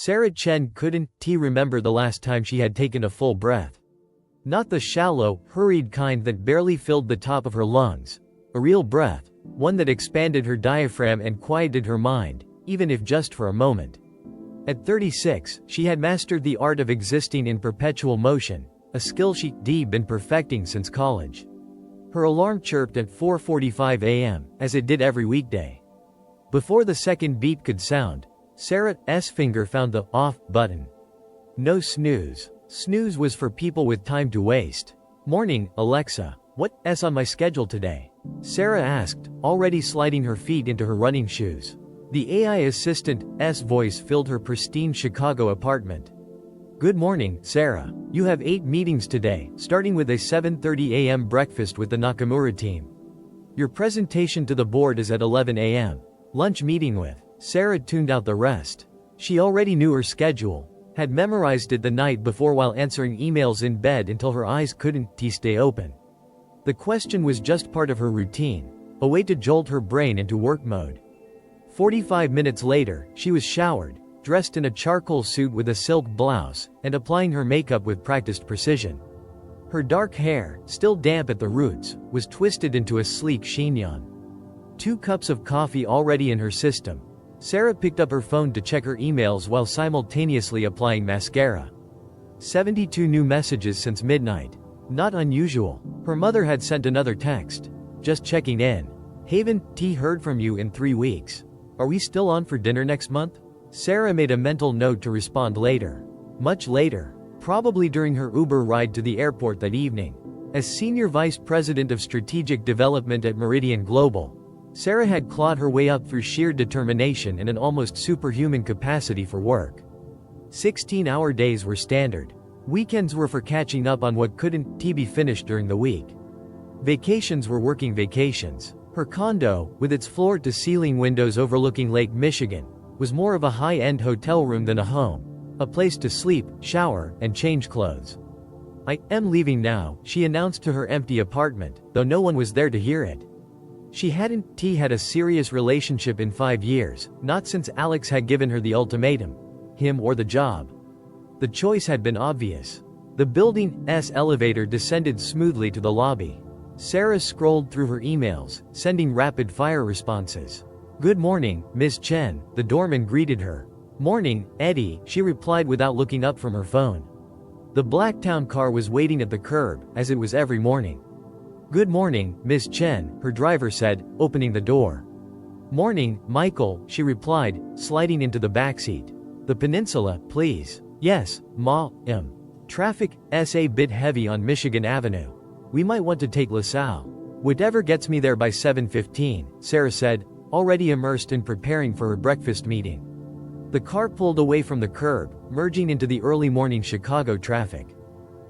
Sarah Chen couldn't remember the last time she had taken a full breath. Not the shallow, hurried kind that barely filled the top of her lungs. A real breath, one that expanded her diaphragm and quieted her mind, even if just for a moment. At 36, she had mastered the art of existing in perpetual motion, a skill she'd been perfecting since college. Her alarm chirped at 4:45 a.m., as it did every weekday. Before the second beep could sound, Sarah's finger found the off button. No snooze. Snooze was for people with time to waste. Morning, Alexa. What's on my schedule today? Sarah asked, already sliding her feet into her running shoes. The AI assistant's voice filled her pristine Chicago apartment. Good morning, Sarah. You have 8 meetings today, starting with a 7:30 a.m. breakfast with the Nakamura team. Your presentation to the board is at 11 a.m. Lunch meeting with. Sarah tuned out the rest. She already knew her schedule, had memorized it the night before while answering emails in bed until her eyes couldn't stay open. The question was just part of her routine, a way to jolt her brain into work mode. 45 minutes later, she was showered, dressed in a charcoal suit with a silk blouse, and applying her makeup with practiced precision. Her dark hair, still damp at the roots, was twisted into a sleek chignon. 2 cups of coffee already in her system. Sarah picked up her phone to check her emails while simultaneously applying mascara. 72 new messages since midnight. Not unusual. Her mother had sent another text. Just checking in. Haven't heard from you in 3 weeks. Are we still on for dinner next month? Sarah made a mental note to respond later. Much later. Probably during her Uber ride to the airport that evening. As Senior Vice President of Strategic Development at Meridian Global, Sarah had clawed her way up through sheer determination and an almost superhuman capacity for work. 16-hour days were standard. Weekends were for catching up on what couldn't be finished during the week. Vacations were working vacations. Her condo, with its floor-to-ceiling windows overlooking Lake Michigan, was more of a high-end hotel room than a home, a place to sleep, shower, and change clothes. I am leaving now, she announced to her empty apartment, though no one was there to hear it. She hadn't had a serious relationship in 5 years, not since Alex had given her the ultimatum. Him or the job. The choice had been obvious. The building's elevator descended smoothly to the lobby. Sarah scrolled through her emails, sending rapid-fire responses. Good morning, Ms. Chen, the doorman greeted her. Morning, Eddie, she replied without looking up from her phone. The Blacktown car was waiting at the curb, as it was every morning. Good morning, Ms. Chen, her driver said, opening the door. Morning, Michael, she replied, sliding into the backseat. The peninsula, please. Yes, ma. Traffic's a bit heavy on Michigan Avenue. We might want to take LaSalle. Whatever gets me there by 7:15, Sarah said, already immersed in preparing for her breakfast meeting. The car pulled away from the curb, merging into the early morning Chicago traffic.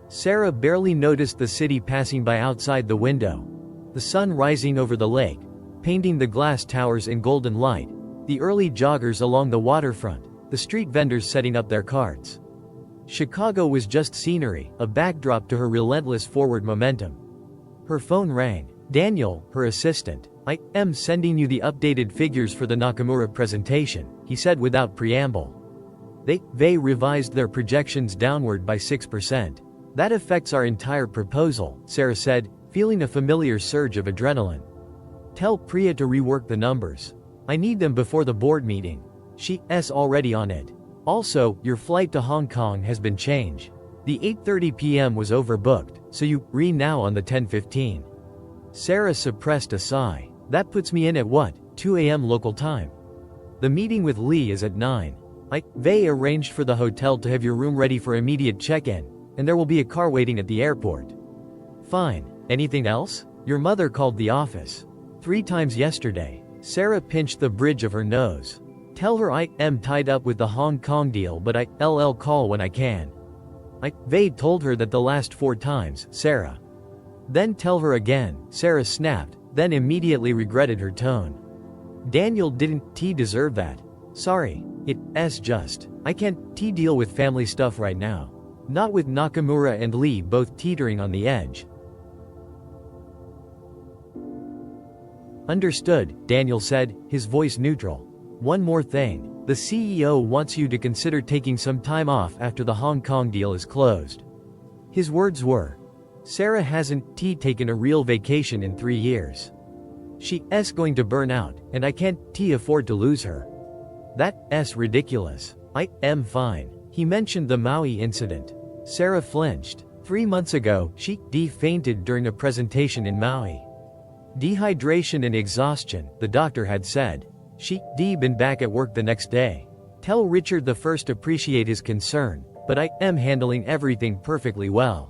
Sarah barely noticed the city passing by outside the window. The sun rising over the lake, painting the glass towers in golden light, the early joggers along the waterfront, the street vendors setting up their carts. Chicago was just scenery, a backdrop to her relentless forward momentum. Her phone rang. Daniel, her assistant. I am sending you the updated figures for the Nakamura presentation, he said without preamble. They revised their projections downward by 6%. That affects our entire proposal, Sarah said, feeling a familiar surge of adrenaline. Tell Priya to rework the numbers. I need them before the board meeting. She's already on it. Also, your flight to Hong Kong has been changed. The 8:30 p.m. was overbooked, so you now on the 10:15. Sarah suppressed a sigh. That puts me in at 2 a.m. local time. The meeting with Lee is at 9. They arranged for the hotel to have your room ready for immediate check-in, and there will be a car waiting at the airport. Fine. Anything else? Your mother called the office 3 times yesterday. Sarah pinched the bridge of her nose. Tell her I am tied up with the Hong Kong deal, but I'll call when I can. They told her that the last 4 times, Sarah. Then tell her again, Sarah snapped, then immediately regretted her tone. Daniel didn't deserve that. Sorry. It's just, I can't deal with family stuff right now. Not with Nakamura and Lee both teetering on the edge. Understood, Daniel said, his voice neutral. One more thing. The CEO wants you to consider taking some time off after the Hong Kong deal is closed. His words were, Sarah hasn't taken a real vacation in 3 years. She's going to burn out, and I can't afford to lose her. That's ridiculous. I am fine. He mentioned the Maui incident. Sarah flinched. 3 months ago, she fainted during a presentation in Maui. Dehydration and exhaustion, the doctor had said. She'd been back at work the next day. Tell Richard the first appreciate his concern, but I am handling everything perfectly well.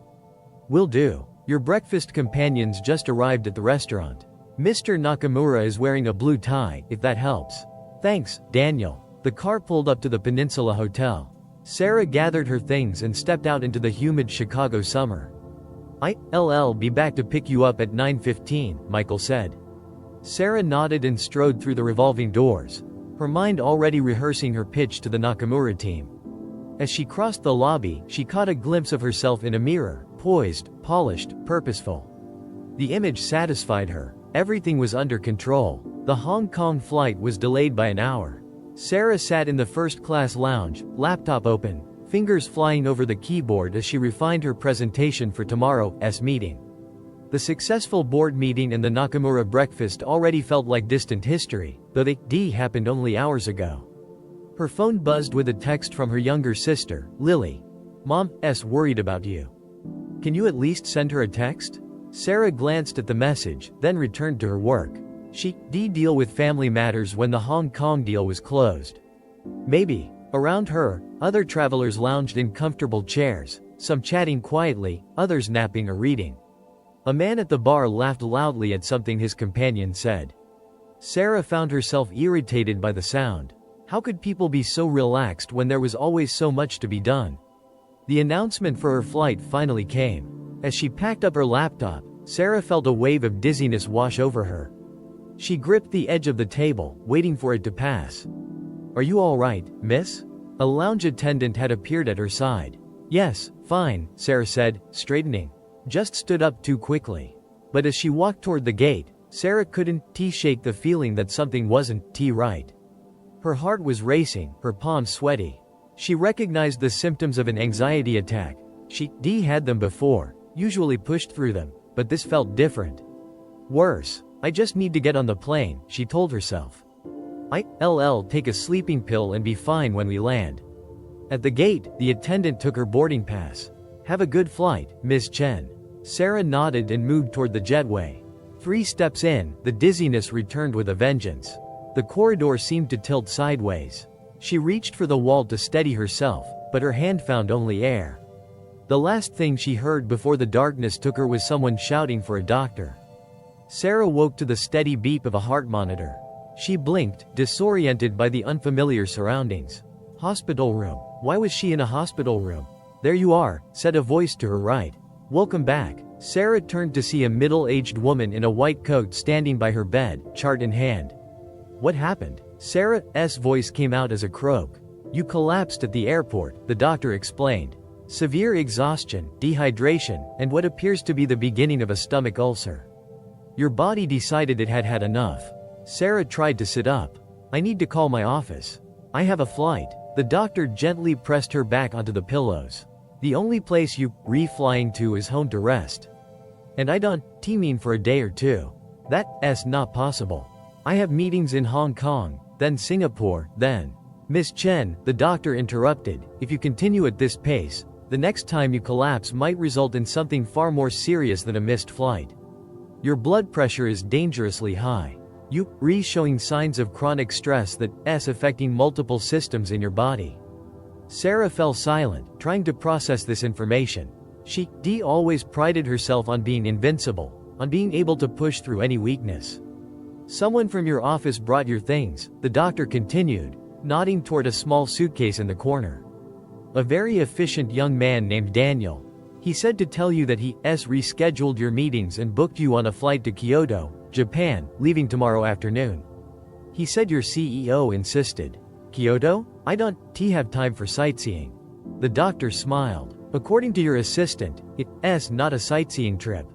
Will do. Your breakfast companions just arrived at the restaurant. Mr. Nakamura is wearing a blue tie, if that helps. Thanks, Daniel. The car pulled up to the Peninsula Hotel. Sarah gathered her things and stepped out into the humid Chicago summer. I'll be back to pick you up at 9:15, Michael said. Sarah nodded and strode through the revolving doors, her mind already rehearsing her pitch to the Nakamura team. As she crossed the lobby, she caught a glimpse of herself in a mirror, poised, polished, purposeful. The image satisfied her. Everything was under control. The Hong Kong flight was delayed by an hour. Sarah sat in the first-class lounge, laptop open, fingers flying over the keyboard as she refined her presentation for tomorrow's meeting. The successful board meeting and the Nakamura breakfast already felt like distant history, though they happened only hours ago. Her phone buzzed with a text from her younger sister, Lily. Mom's worried about you. Can you at least send her a text? Sarah glanced at the message, then returned to her work. She'd deal with family matters when the Hong Kong deal was closed. Maybe. Around her, other travelers lounged in comfortable chairs, some chatting quietly, others napping or reading. A man at the bar laughed loudly at something his companion said. Sarah found herself irritated by the sound. How could people be so relaxed when there was always so much to be done? The announcement for her flight finally came. As she packed up her laptop, Sarah felt a wave of dizziness wash over her. She gripped the edge of the table, waiting for it to pass. Are you all right, miss? A lounge attendant had appeared at her side. Yes, fine, Sarah said, straightening. Just stood up too quickly. But as she walked toward the gate, Sarah couldn't shake the feeling that something wasn't right. Her heart was racing, her palms sweaty. She recognized the symptoms of an anxiety attack. She had them before, usually pushed through them, but this felt different. Worse. I just need to get on the plane, she told herself. I'll take a sleeping pill and be fine when we land. At the gate, the attendant took her boarding pass. Have a good flight, Ms. Chen. Sarah nodded and moved toward the jetway. 3 steps in, the dizziness returned with a vengeance. The corridor seemed to tilt sideways. She reached for the wall to steady herself, but her hand found only air. The last thing she heard before the darkness took her was someone shouting for a doctor. Sarah woke to the steady beep of a heart monitor. She blinked, disoriented by the unfamiliar surroundings. Hospital room. Why was she in a hospital room? There you are, said a voice to her right. Welcome back. Sarah turned to see a middle-aged woman in a white coat standing by her bed, chart in hand. What happened? Sarah's voice came out as a croak. You collapsed at the airport, the doctor explained. Severe exhaustion, dehydration, and what appears to be the beginning of a stomach ulcer. Your body decided it had had enough. Sarah tried to sit up. I need to call my office. I have a flight. The doctor gently pressed her back onto the pillows. The only place you're flying to is home to rest. And I don't mean for a day or two. That's not possible. I have meetings in Hong Kong, then Singapore, then. Miss Chen, the doctor interrupted, if you continue at this pace, the next time you collapse might result in something far more serious than a missed flight. Your blood pressure is dangerously high. You're showing signs of chronic stress that's affecting multiple systems in your body. Sarah fell silent, trying to process this information. She always prided herself on being invincible, on being able to push through any weakness. Someone from your office brought your things, the doctor continued, nodding toward a small suitcase in the corner. A very efficient young man named Daniel. He said to tell you that he's rescheduled your meetings and booked you on a flight to Kyoto, Japan, leaving tomorrow afternoon. He said your CEO insisted. Kyoto? I don't have time for sightseeing. The doctor smiled. According to your assistant, it's not a sightseeing trip.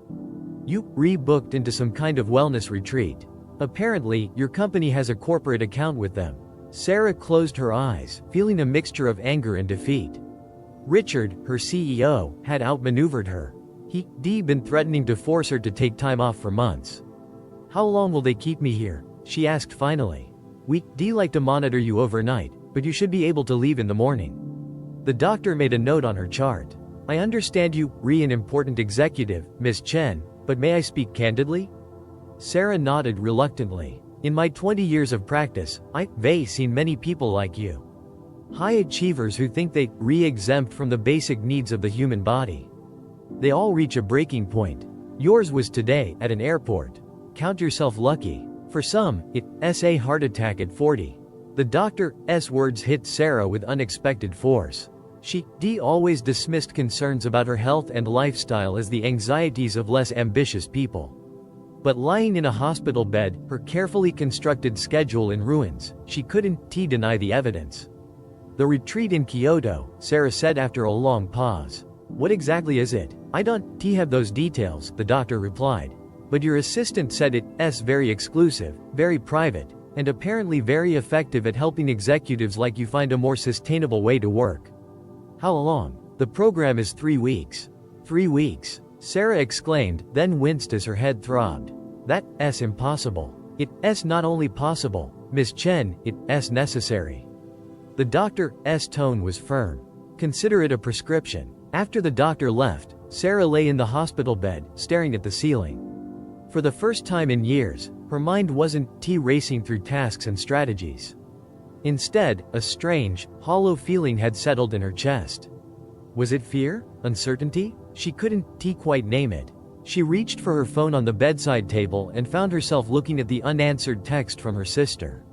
You rebooked into some kind of wellness retreat. Apparently, your company has a corporate account with them. Sarah closed her eyes, feeling a mixture of anger and defeat. Richard, her CEO, had outmaneuvered her. He'd been threatening to force her to take time off for months. "How long will they keep me here?" she asked finally. "We'd like to monitor you overnight, but you should be able to leave in the morning." The doctor made a note on her chart. "I understand you, an important executive, Miss Chen, but may I speak candidly?" Sarah nodded reluctantly. "In my 20 years of practice, I've seen many people like you. High achievers who think they exempt from the basic needs of the human body. They all reach a breaking point. Yours was today, at an airport. Count yourself lucky. For some, it's a heart attack at 40. The doctor's words hit Sarah with unexpected force. She always dismissed concerns about her health and lifestyle as the anxieties of less ambitious people. But lying in a hospital bed, her carefully constructed schedule in ruins, she couldn't deny the evidence. "The retreat in Kyoto," Sarah said after a long pause. "What exactly is it?" "I don't have those details," the doctor replied. "But your assistant said it's very exclusive, very private, and apparently very effective at helping executives like you find a more sustainable way to work." "How long?" "The program is 3 weeks." 3 weeks? Sarah exclaimed, then winced as her head throbbed. "That's impossible." "It's not only possible, Miss Chen, it's necessary." The doctor's tone was firm. "Consider it a prescription." After the doctor left, Sarah lay in the hospital bed, staring at the ceiling. For the first time in years, her mind wasn't racing through tasks and strategies. Instead, a strange, hollow feeling had settled in her chest. Was it fear? Uncertainty? She couldn't quite name it. She reached for her phone on the bedside table and found herself looking at the unanswered text from her sister.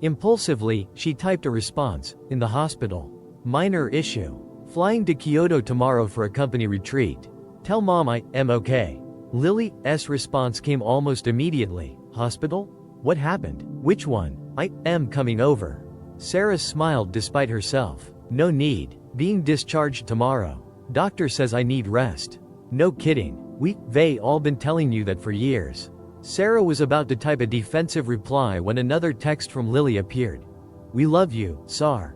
Impulsively, she typed a response, "In the hospital. Minor issue. Flying to Kyoto tomorrow for a company retreat. Tell Mom I am okay." Lily's response came almost immediately. "Hospital? What happened? Which one? I am coming over." Sarah smiled despite herself. "No need. Being discharged tomorrow. Doctor says I need rest." "No kidding. We've all been telling you that for years." Sarah was about to type a defensive reply when another text from Lily appeared. "We love you, Sar.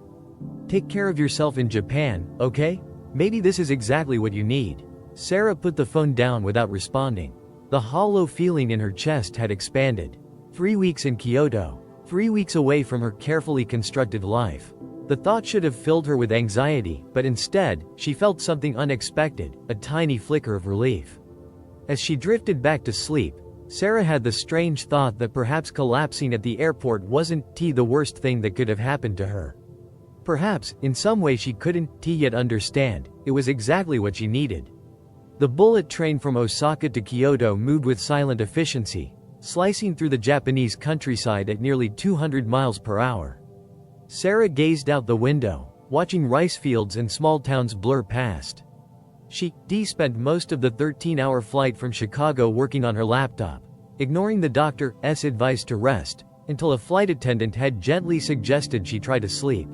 Take care of yourself in Japan, okay? Maybe this is exactly what you need." Sarah put the phone down without responding. The hollow feeling in her chest had expanded. 3 weeks in Kyoto. 3 weeks away from her carefully constructed life. The thought should have filled her with anxiety, but instead, she felt something unexpected, a tiny flicker of relief. As she drifted back to sleep, Sarah had the strange thought that perhaps collapsing at the airport wasn't the worst thing that could have happened to her. Perhaps, in some way she couldn't yet understand, it was exactly what she needed. The bullet train from Osaka to Kyoto moved with silent efficiency, slicing through the Japanese countryside at nearly 200 miles per hour. Sarah gazed out the window, watching rice fields and small towns blur past. She spent most of the 13-hour flight from Chicago working on her laptop, ignoring the doctor's advice to rest, until a flight attendant had gently suggested she try to sleep.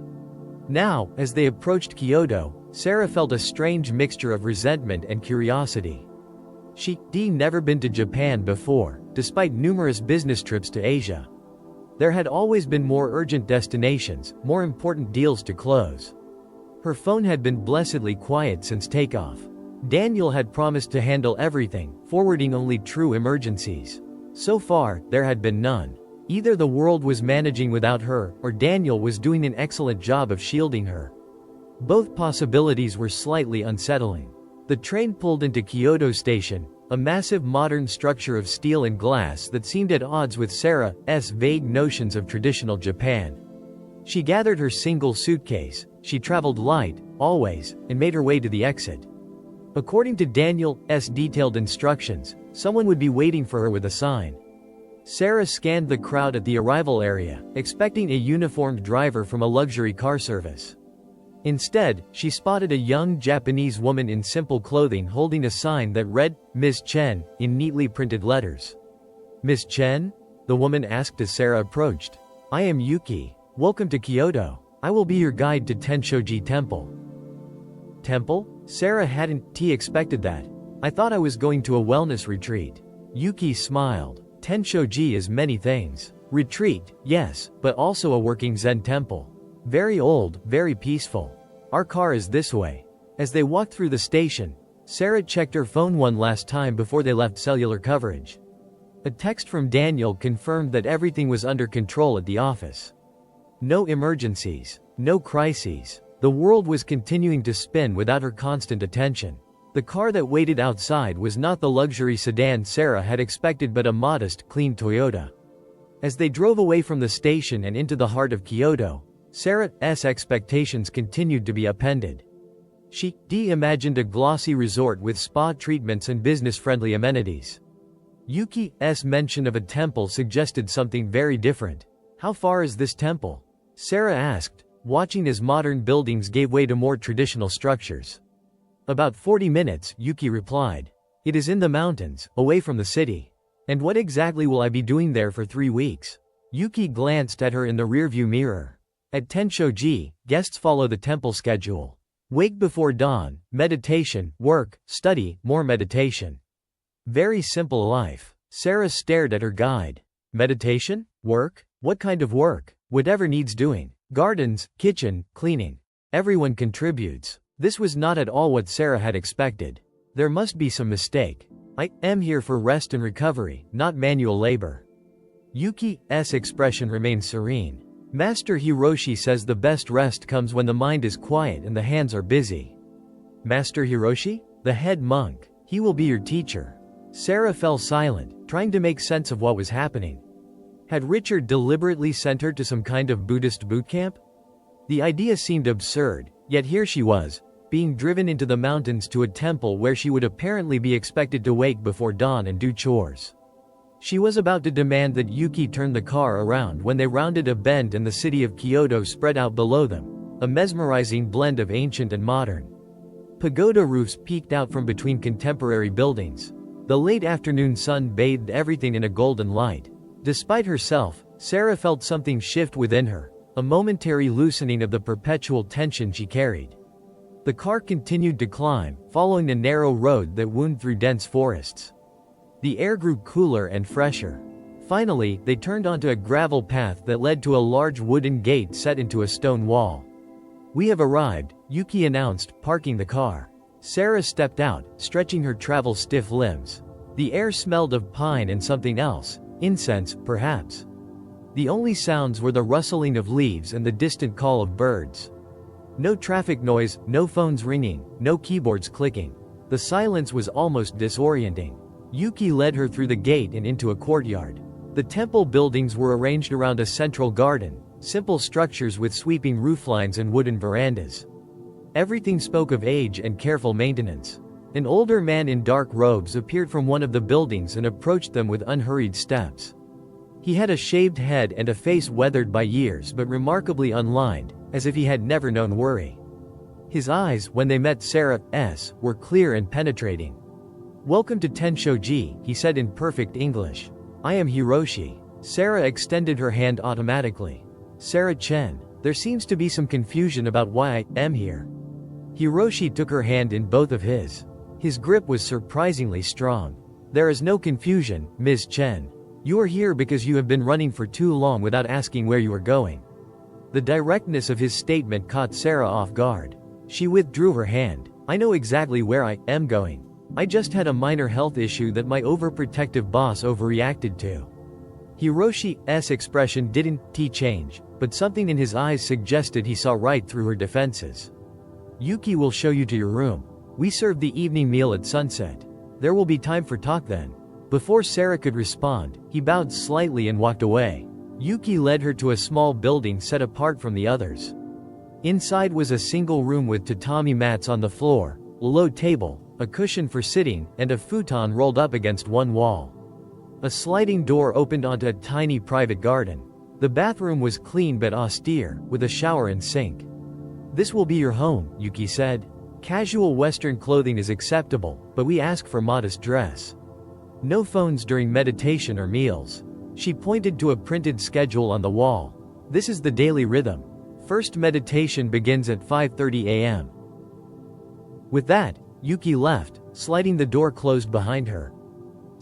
Now, as they approached Kyoto, Sarah felt a strange mixture of resentment and curiosity. She'd never been to Japan before, despite numerous business trips to Asia. There had always been more urgent destinations, more important deals to close. Her phone had been blessedly quiet since takeoff. Daniel had promised to handle everything, forwarding only true emergencies. So far, there had been none. Either the world was managing without her, or Daniel was doing an excellent job of shielding her. Both possibilities were slightly unsettling. The train pulled into Kyoto Station, a massive modern structure of steel and glass that seemed at odds with Sarah's vague notions of traditional Japan. She gathered her single suitcase, she traveled light, always, and made her way to the exit. According to Daniel's detailed instructions, someone would be waiting for her with a sign. Sarah scanned the crowd at the arrival area, expecting a uniformed driver from a luxury car service. Instead, she spotted a young Japanese woman in simple clothing holding a sign that read, "Miss Chen," in neatly printed letters. "Miss Chen?" the woman asked as Sarah approached. "I am Yuki. Welcome to Kyoto. I will be your guide to Tenshoji Temple." Temple? Sarah hadn't expected that. "I thought I was going to a wellness retreat." Yuki smiled. Tenshoji is many things. Retreat, yes, but also a working Zen temple. Very old, very peaceful. Our car is this way. As they walked through the station, Sarah checked her phone one last time before they left cellular coverage. A text from Daniel confirmed that everything was under control at the office. No emergencies, no crises. The world was continuing to spin without her constant attention. The car that waited outside was not the luxury sedan Sarah had expected but a modest, clean Toyota. As they drove away from the station and into the heart of Kyoto, Sarah's expectations continued to be upended. She imagined a glossy resort with spa treatments and business-friendly amenities. Yuki's mention of a temple suggested something very different. How far is this temple? Sarah asked, watching as modern buildings gave way to more traditional structures. About 40 minutes, Yuki replied. It is in the mountains, away from the city. And what exactly will I be doing there for 3 weeks? Yuki glanced at her in the rearview mirror. At Tenshoji, guests follow the temple schedule. Wake before dawn, meditation, work, study, more meditation. Very simple life. Sarah stared at her guide. Meditation? Work? What kind of work? Whatever needs doing. Gardens, kitchen, cleaning. Everyone contributes. This was not at all what Sarah had expected. There must be some mistake. I am here for rest and recovery, not manual labor. Yuki's expression remained serene. Master Hiroshi says the best rest comes when the mind is quiet and the hands are busy. Master Hiroshi? The head monk. He will be your teacher. Sarah fell silent, trying to make sense of what was happening. Had Richard deliberately sent her to some kind of Buddhist boot camp? The idea seemed absurd, yet here she was, being driven into the mountains to a temple where she would apparently be expected to wake before dawn and do chores. She was about to demand that Yuki turn the car around when they rounded a bend and the city of Kyoto spread out below them, a mesmerizing blend of ancient and modern. Pagoda roofs peeked out from between contemporary buildings. The late afternoon sun bathed everything in a golden light. Despite herself, Sarah felt something shift within her, a momentary loosening of the perpetual tension she carried. The car continued to climb, following a narrow road that wound through dense forests. The air grew cooler and fresher. Finally, they turned onto a gravel path that led to a large wooden gate set into a stone wall. We have arrived, Yuki announced, parking the car. Sarah stepped out, stretching her travel-stiff limbs. The air smelled of pine and something else, incense, perhaps. The only sounds were the rustling of leaves and the distant call of birds. No traffic noise, no phones ringing, no keyboards clicking. The silence was almost disorienting. Yuki led her through the gate and into a courtyard. The temple buildings were arranged around a central garden, simple structures with sweeping rooflines and wooden verandas. Everything spoke of age and careful maintenance. An older man in dark robes appeared from one of the buildings and approached them with unhurried steps. He had a shaved head and a face weathered by years but remarkably unlined, as if he had never known worry. His eyes, when they met Sarah's, were clear and penetrating. Welcome to Tenshoji, he said in perfect English. I am Hiroshi. Sarah extended her hand automatically. Sarah Chen, there seems to be some confusion about why I am here. Hiroshi took her hand in both of his. His grip was surprisingly strong. There is no confusion, Ms. Chen. You are here because you have been running for too long without asking where you are going. The directness of his statement caught Sarah off guard. She withdrew her hand. I know exactly where I am going. I just had a minor health issue that my overprotective boss overreacted to. Hiroshi's expression didn't change, but something in his eyes suggested he saw right through her defenses. Yuki will show you to your room. We serve the evening meal at sunset. There will be time for talk then. Before Sarah could respond, he bowed slightly and walked away. Yuki led her to a small building set apart from the others. Inside was a single room with tatami mats on the floor, a low table, a cushion for sitting, and a futon rolled up against one wall. A sliding door opened onto a tiny private garden. The bathroom was clean but austere, with a shower and sink. This will be your home, Yuki said. Casual Western clothing is acceptable, but we ask for modest dress. No phones during meditation or meals. She pointed to a printed schedule on the wall. This is the daily rhythm. First meditation begins at 5:30 a.m. With that, Yuki left, sliding the door closed behind her.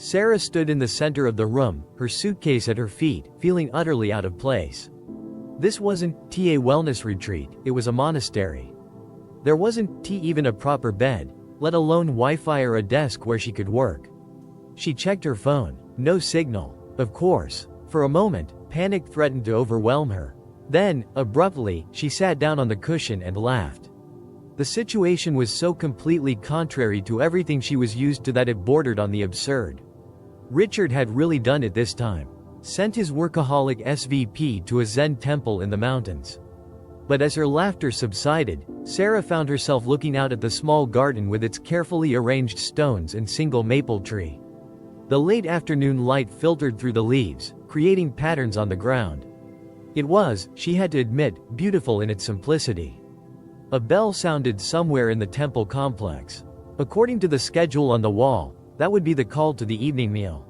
Sarah stood in the center of the room, her suitcase at her feet, feeling utterly out of place. This wasn't a wellness retreat, it was a monastery. There wasn't even a proper bed, let alone Wi-Fi or a desk where she could work. She checked her phone. No signal. Of course. For a moment, panic threatened to overwhelm her. Then, abruptly, she sat down on the cushion and laughed. The situation was so completely contrary to everything she was used to that it bordered on the absurd. Richard had really done it this time. Sent his workaholic SVP to a Zen temple in the mountains. But as her laughter subsided, Sarah found herself looking out at the small garden with its carefully arranged stones and single maple tree. The late afternoon light filtered through the leaves, creating patterns on the ground. It was, she had to admit, beautiful in its simplicity. A bell sounded somewhere in the temple complex. According to the schedule on the wall, that would be the call to the evening meal.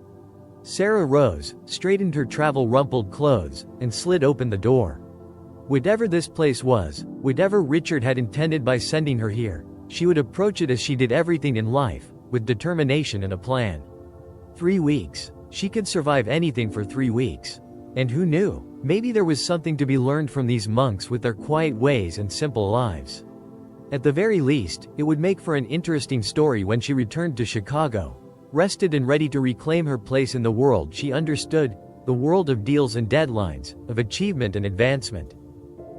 Sarah rose, straightened her travel-rumpled clothes, and slid open the door. Whatever this place was, whatever Richard had intended by sending her here, she would approach it as she did everything in life, with determination and a plan. 3 weeks. She could survive anything for 3 weeks. And who knew? Maybe there was something to be learned from these monks with their quiet ways and simple lives. At the very least, it would make for an interesting story when she returned to Chicago, rested and ready to reclaim her place in the world she understood, the world of deals and deadlines, of achievement and advancement.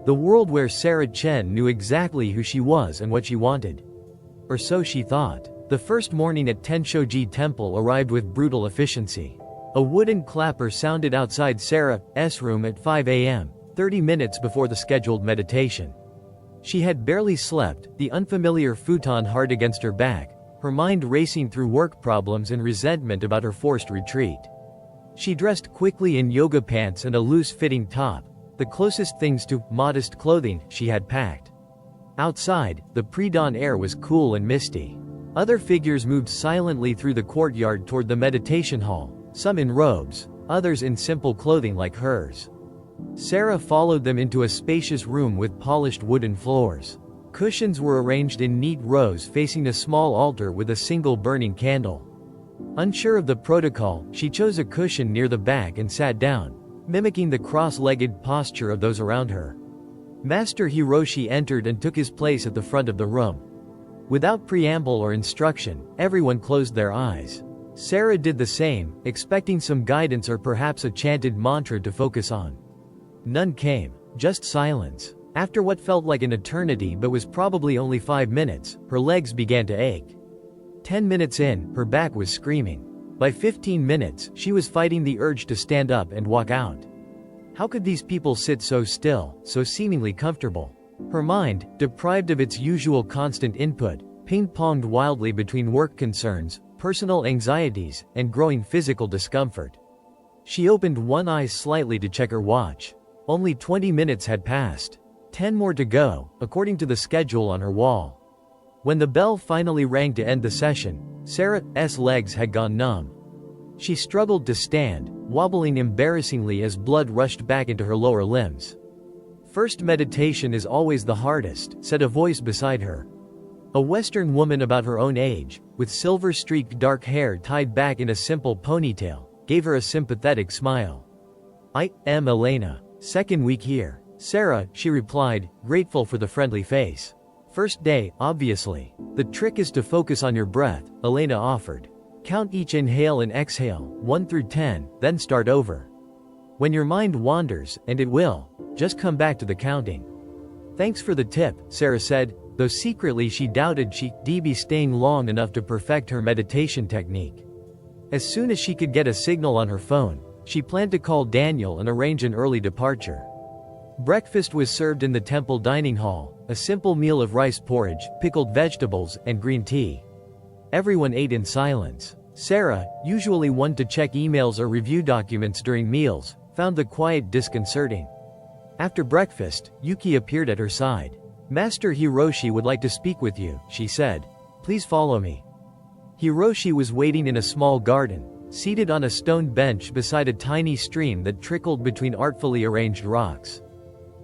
The world where Sarah Chen knew exactly who she was and what she wanted. Or so she thought. The first morning at Tenshoji Temple arrived with brutal efficiency. A wooden clapper sounded outside Sarah's room at 5 a.m., 30 minutes before the scheduled meditation. She had barely slept, the unfamiliar futon hard against her back, her mind racing through work problems and resentment about her forced retreat. She dressed quickly in yoga pants and a loose-fitting top, the closest things to modest clothing she had packed. Outside, the pre-dawn air was cool and misty. Other figures moved silently through the courtyard toward the meditation hall, some in robes, others in simple clothing like hers. Sarah followed them into a spacious room with polished wooden floors. Cushions were arranged in neat rows facing a small altar with a single burning candle. Unsure of the protocol, she chose a cushion near the back and sat down, mimicking the cross-legged posture of those around her. Master Hiroshi entered and took his place at the front of the room. Without preamble or instruction, everyone closed their eyes. Sarah did the same, expecting some guidance or perhaps a chanted mantra to focus on. None came, just silence. After what felt like an eternity but was probably only 5 minutes, her legs began to ache. 10 minutes in, her back was screaming. By 15 minutes, she was fighting the urge to stand up and walk out. How could these people sit so still, so seemingly comfortable? Her mind, deprived of its usual constant input, ping-ponged wildly between work concerns, personal anxieties, and growing physical discomfort. She opened one eye slightly to check her watch. Only 20 minutes had passed. 10 more to go, according to the schedule on her wall. When the bell finally rang to end the session, Sarah's legs had gone numb. She struggled to stand, wobbling embarrassingly as blood rushed back into her lower limbs. "First meditation is always the hardest," said a voice beside her. A Western woman about her own age, with silver-streaked dark hair tied back in a simple ponytail, gave her a sympathetic smile. "I am Elena. Second week here." "Sarah," she replied, grateful for the friendly face. "First day, obviously. The trick is to focus on your breath," Elena offered. "Count each inhale and exhale, 1 through 10, then start over. When your mind wanders, and it will, just come back to the counting." "Thanks for the tip," Sarah said, though secretly she doubted she'd be staying long enough to perfect her meditation technique. As soon as she could get a signal on her phone, she planned to call Daniel and arrange an early departure. Breakfast was served in the temple dining hall, a simple meal of rice porridge, pickled vegetables, and green tea. Everyone ate in silence. Sarah, usually one to check emails or review documents during meals, found the quiet disconcerting. After breakfast, Yuki appeared at her side. "Master Hiroshi would like to speak with you," she said. "Please follow me." Hiroshi was waiting in a small garden, seated on a stone bench beside a tiny stream that trickled between artfully arranged rocks.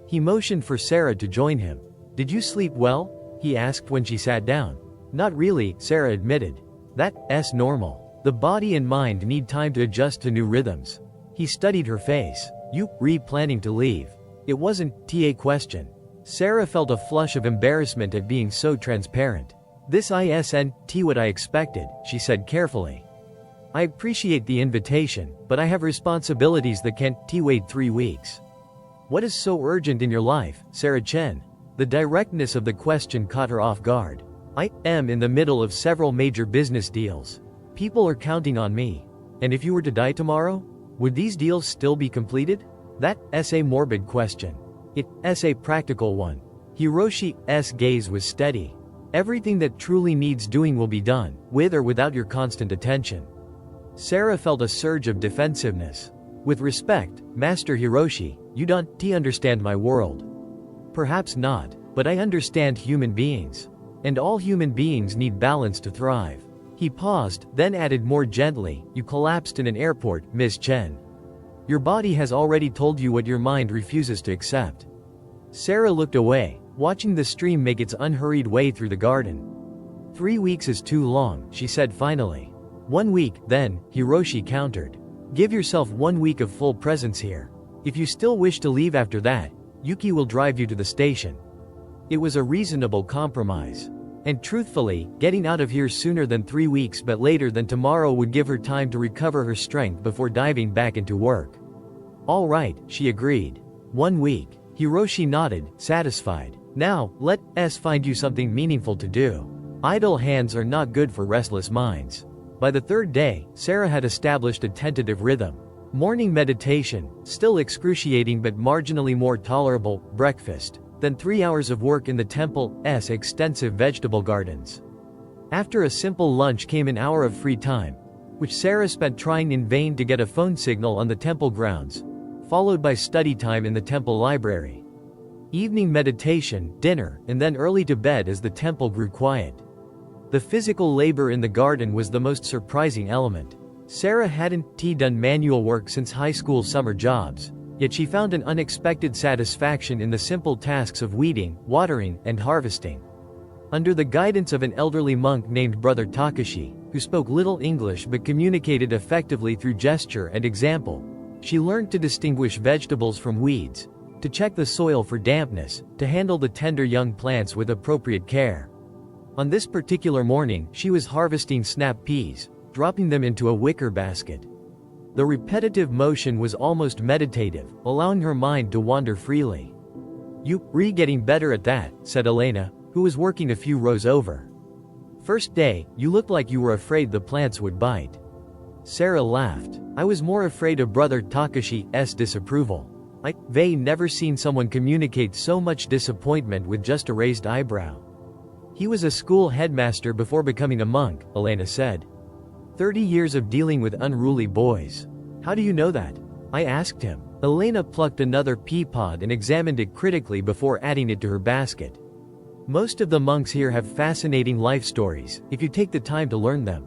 He motioned for Sarah to join him. "Did you sleep well?" he asked when she sat down. "Not really," Sarah admitted. "That's normal. The body and mind need time to adjust to new rhythms. He studied her face. You planning to leave? It wasn't a question. Sarah felt a flush of embarrassment at being so transparent. This isn't what I expected, she said carefully. I appreciate the invitation, but I have responsibilities that can't wait 3 weeks. What is so urgent in your life, Sarah Chen? The directness of the question caught her off guard. I am in the middle of several major business deals. People are counting on me. And if you were to die tomorrow, would these deals still be completed? That's a morbid question. It's a practical one. Hiroshi's gaze was steady. Everything that truly needs doing will be done, with or without your constant attention. Sarah felt a surge of defensiveness. With respect, Master Hiroshi, you don't understand my world. Perhaps not, but I understand human beings. And all human beings need balance to thrive. He paused, then added more gently, you collapsed in an airport, Ms. Chen. Your body has already told you what your mind refuses to accept. Sarah looked away, watching the stream make its unhurried way through the garden. 3 weeks is too long, she said finally. 1 week, then, Hiroshi countered. Give yourself 1 week of full presence here. If you still wish to leave after that, Yuki will drive you to the station. It was a reasonable compromise. And truthfully, getting out of here sooner than 3 weeks but later than tomorrow would give her time to recover her strength before diving back into work. All right, she agreed. 1 week. Hiroshi nodded, satisfied. Now, let's find you something meaningful to do. Idle hands are not good for restless minds. By the 3rd day, Sarah had established a tentative rhythm. Morning meditation, still excruciating but marginally more tolerable, breakfast, then 3 hours of work in the temple's extensive vegetable gardens. After a simple lunch came an hour of free time, which Sarah spent trying in vain to get a phone signal on the temple grounds, followed by study time in the temple library. Evening meditation, dinner, and then early to bed as the temple grew quiet. The physical labor in the garden was the most surprising element. Sarah hadn't done manual work since high school summer jobs, yet she found an unexpected satisfaction in the simple tasks of weeding, watering, and harvesting. Under the guidance of an elderly monk named Brother Takashi, who spoke little English but communicated effectively through gesture and example, she learned to distinguish vegetables from weeds, to check the soil for dampness, to handle the tender young plants with appropriate care. On this particular morning, she was harvesting snap peas, dropping them into a wicker basket. The repetitive motion was almost meditative, allowing her mind to wander freely. You're getting better at that, said Elena, who was working a few rows over. First day, you looked like you were afraid the plants would bite. Sarah laughed. I was more afraid of Brother Takashi's disapproval. I've never seen someone communicate so much disappointment with just a raised eyebrow. He was a school headmaster before becoming a monk, Elena said. 30 years of dealing with unruly boys. How do you know that? I asked him. Elena plucked another pea pod and examined it critically before adding it to her basket. Most of the monks here have fascinating life stories, if you take the time to learn them.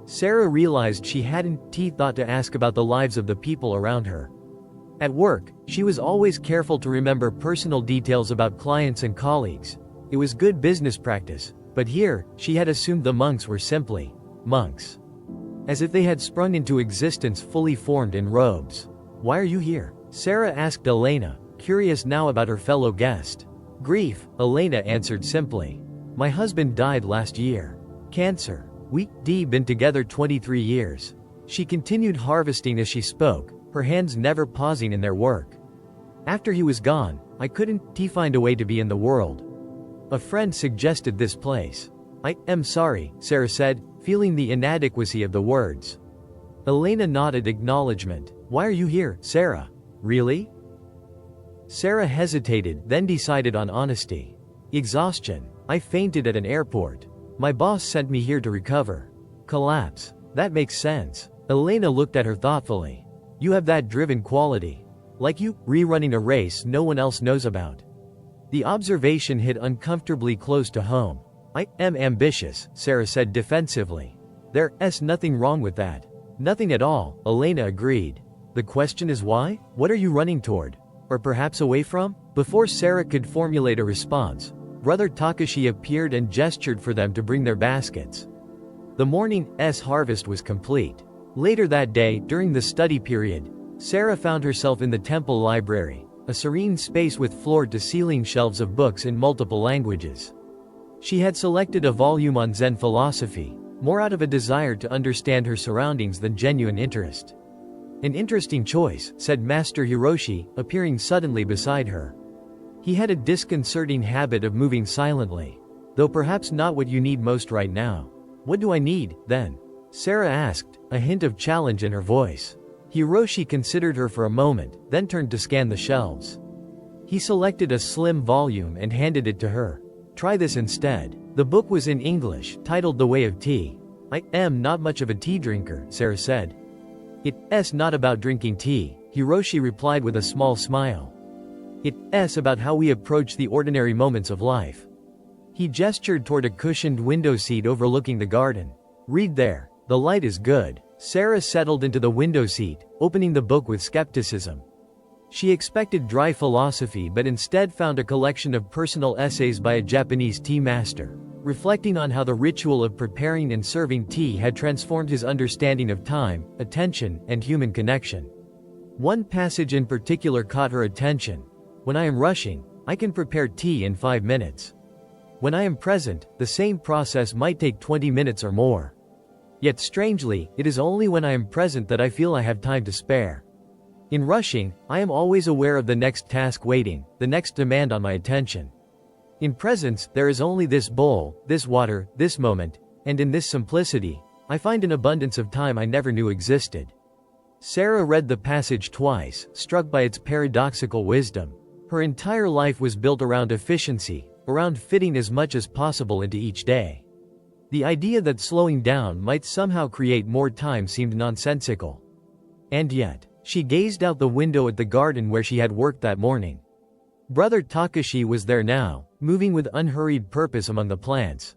Sarah realized she hadn't thought to ask about the lives of the people around her. At work, she was always careful to remember personal details about clients and colleagues. It was good business practice, but here, she had assumed the monks were simply monks. As if they had sprung into existence fully formed in robes. Why are you here? Sarah asked Elena, curious now about her fellow guest. Grief, Elena answered simply. My husband died last year. Cancer. We'd been together 23 years. She continued harvesting as she spoke, her hands never pausing in their work. After he was gone, I couldn't find a way to be in the world. A friend suggested this place. I am sorry, Sarah said, feeling the inadequacy of the words. Elena nodded acknowledgement. Why are you here, Sarah? Really? Sarah hesitated, then decided on honesty. Exhaustion. I fainted at an airport. My boss sent me here to recover. Collapse. That makes sense. Elena looked at her thoughtfully. You have that driven quality. Like you, rerunning a race no one else knows about. The observation hit uncomfortably close to home. I am ambitious, Sarah said defensively. There's nothing wrong with that. Nothing at all, Elena agreed. The question is why? What are you running toward? Or perhaps away from? Before Sarah could formulate a response, Brother Takashi appeared and gestured for them to bring their baskets. The morning's harvest was complete. Later that day, during the study period, Sarah found herself in the temple library, a serene space with floor-to-ceiling shelves of books in multiple languages. She had selected a volume on Zen philosophy, more out of a desire to understand her surroundings than genuine interest. "An interesting choice," said Master Hiroshi, appearing suddenly beside her. He had a disconcerting habit of moving silently. "Though perhaps not what you need most right now." "What do I need, then?" Sarah asked, a hint of challenge in her voice. Hiroshi considered her for a moment, then turned to scan the shelves. He selected a slim volume and handed it to her. "Try this instead." The book was in English, titled The Way of Tea. "I am not much of a tea drinker," Sarah said. "It's not about drinking tea," Hiroshi replied with a small smile. "It's about how we approach the ordinary moments of life." He gestured toward a cushioned window seat overlooking the garden. "Read there. The light is good." Sarah settled into the window seat, opening the book with skepticism. She expected dry philosophy but instead found a collection of personal essays by a Japanese tea master, reflecting on how the ritual of preparing and serving tea had transformed his understanding of time, attention, and human connection. One passage in particular caught her attention. "When I am rushing, I can prepare tea in 5 minutes. When I am present, the same process might take 20 minutes or more. Yet strangely, it is only when I am present that I feel I have time to spare. In rushing, I am always aware of the next task waiting, the next demand on my attention. In presence, there is only this bowl, this water, this moment, and in this simplicity, I find an abundance of time I never knew existed." Sarah read the passage twice, struck by its paradoxical wisdom. Her entire life was built around efficiency, around fitting as much as possible into each day. The idea that slowing down might somehow create more time seemed nonsensical. And yet, she gazed out the window at the garden where she had worked that morning. Brother Takashi was there now, moving with unhurried purpose among the plants.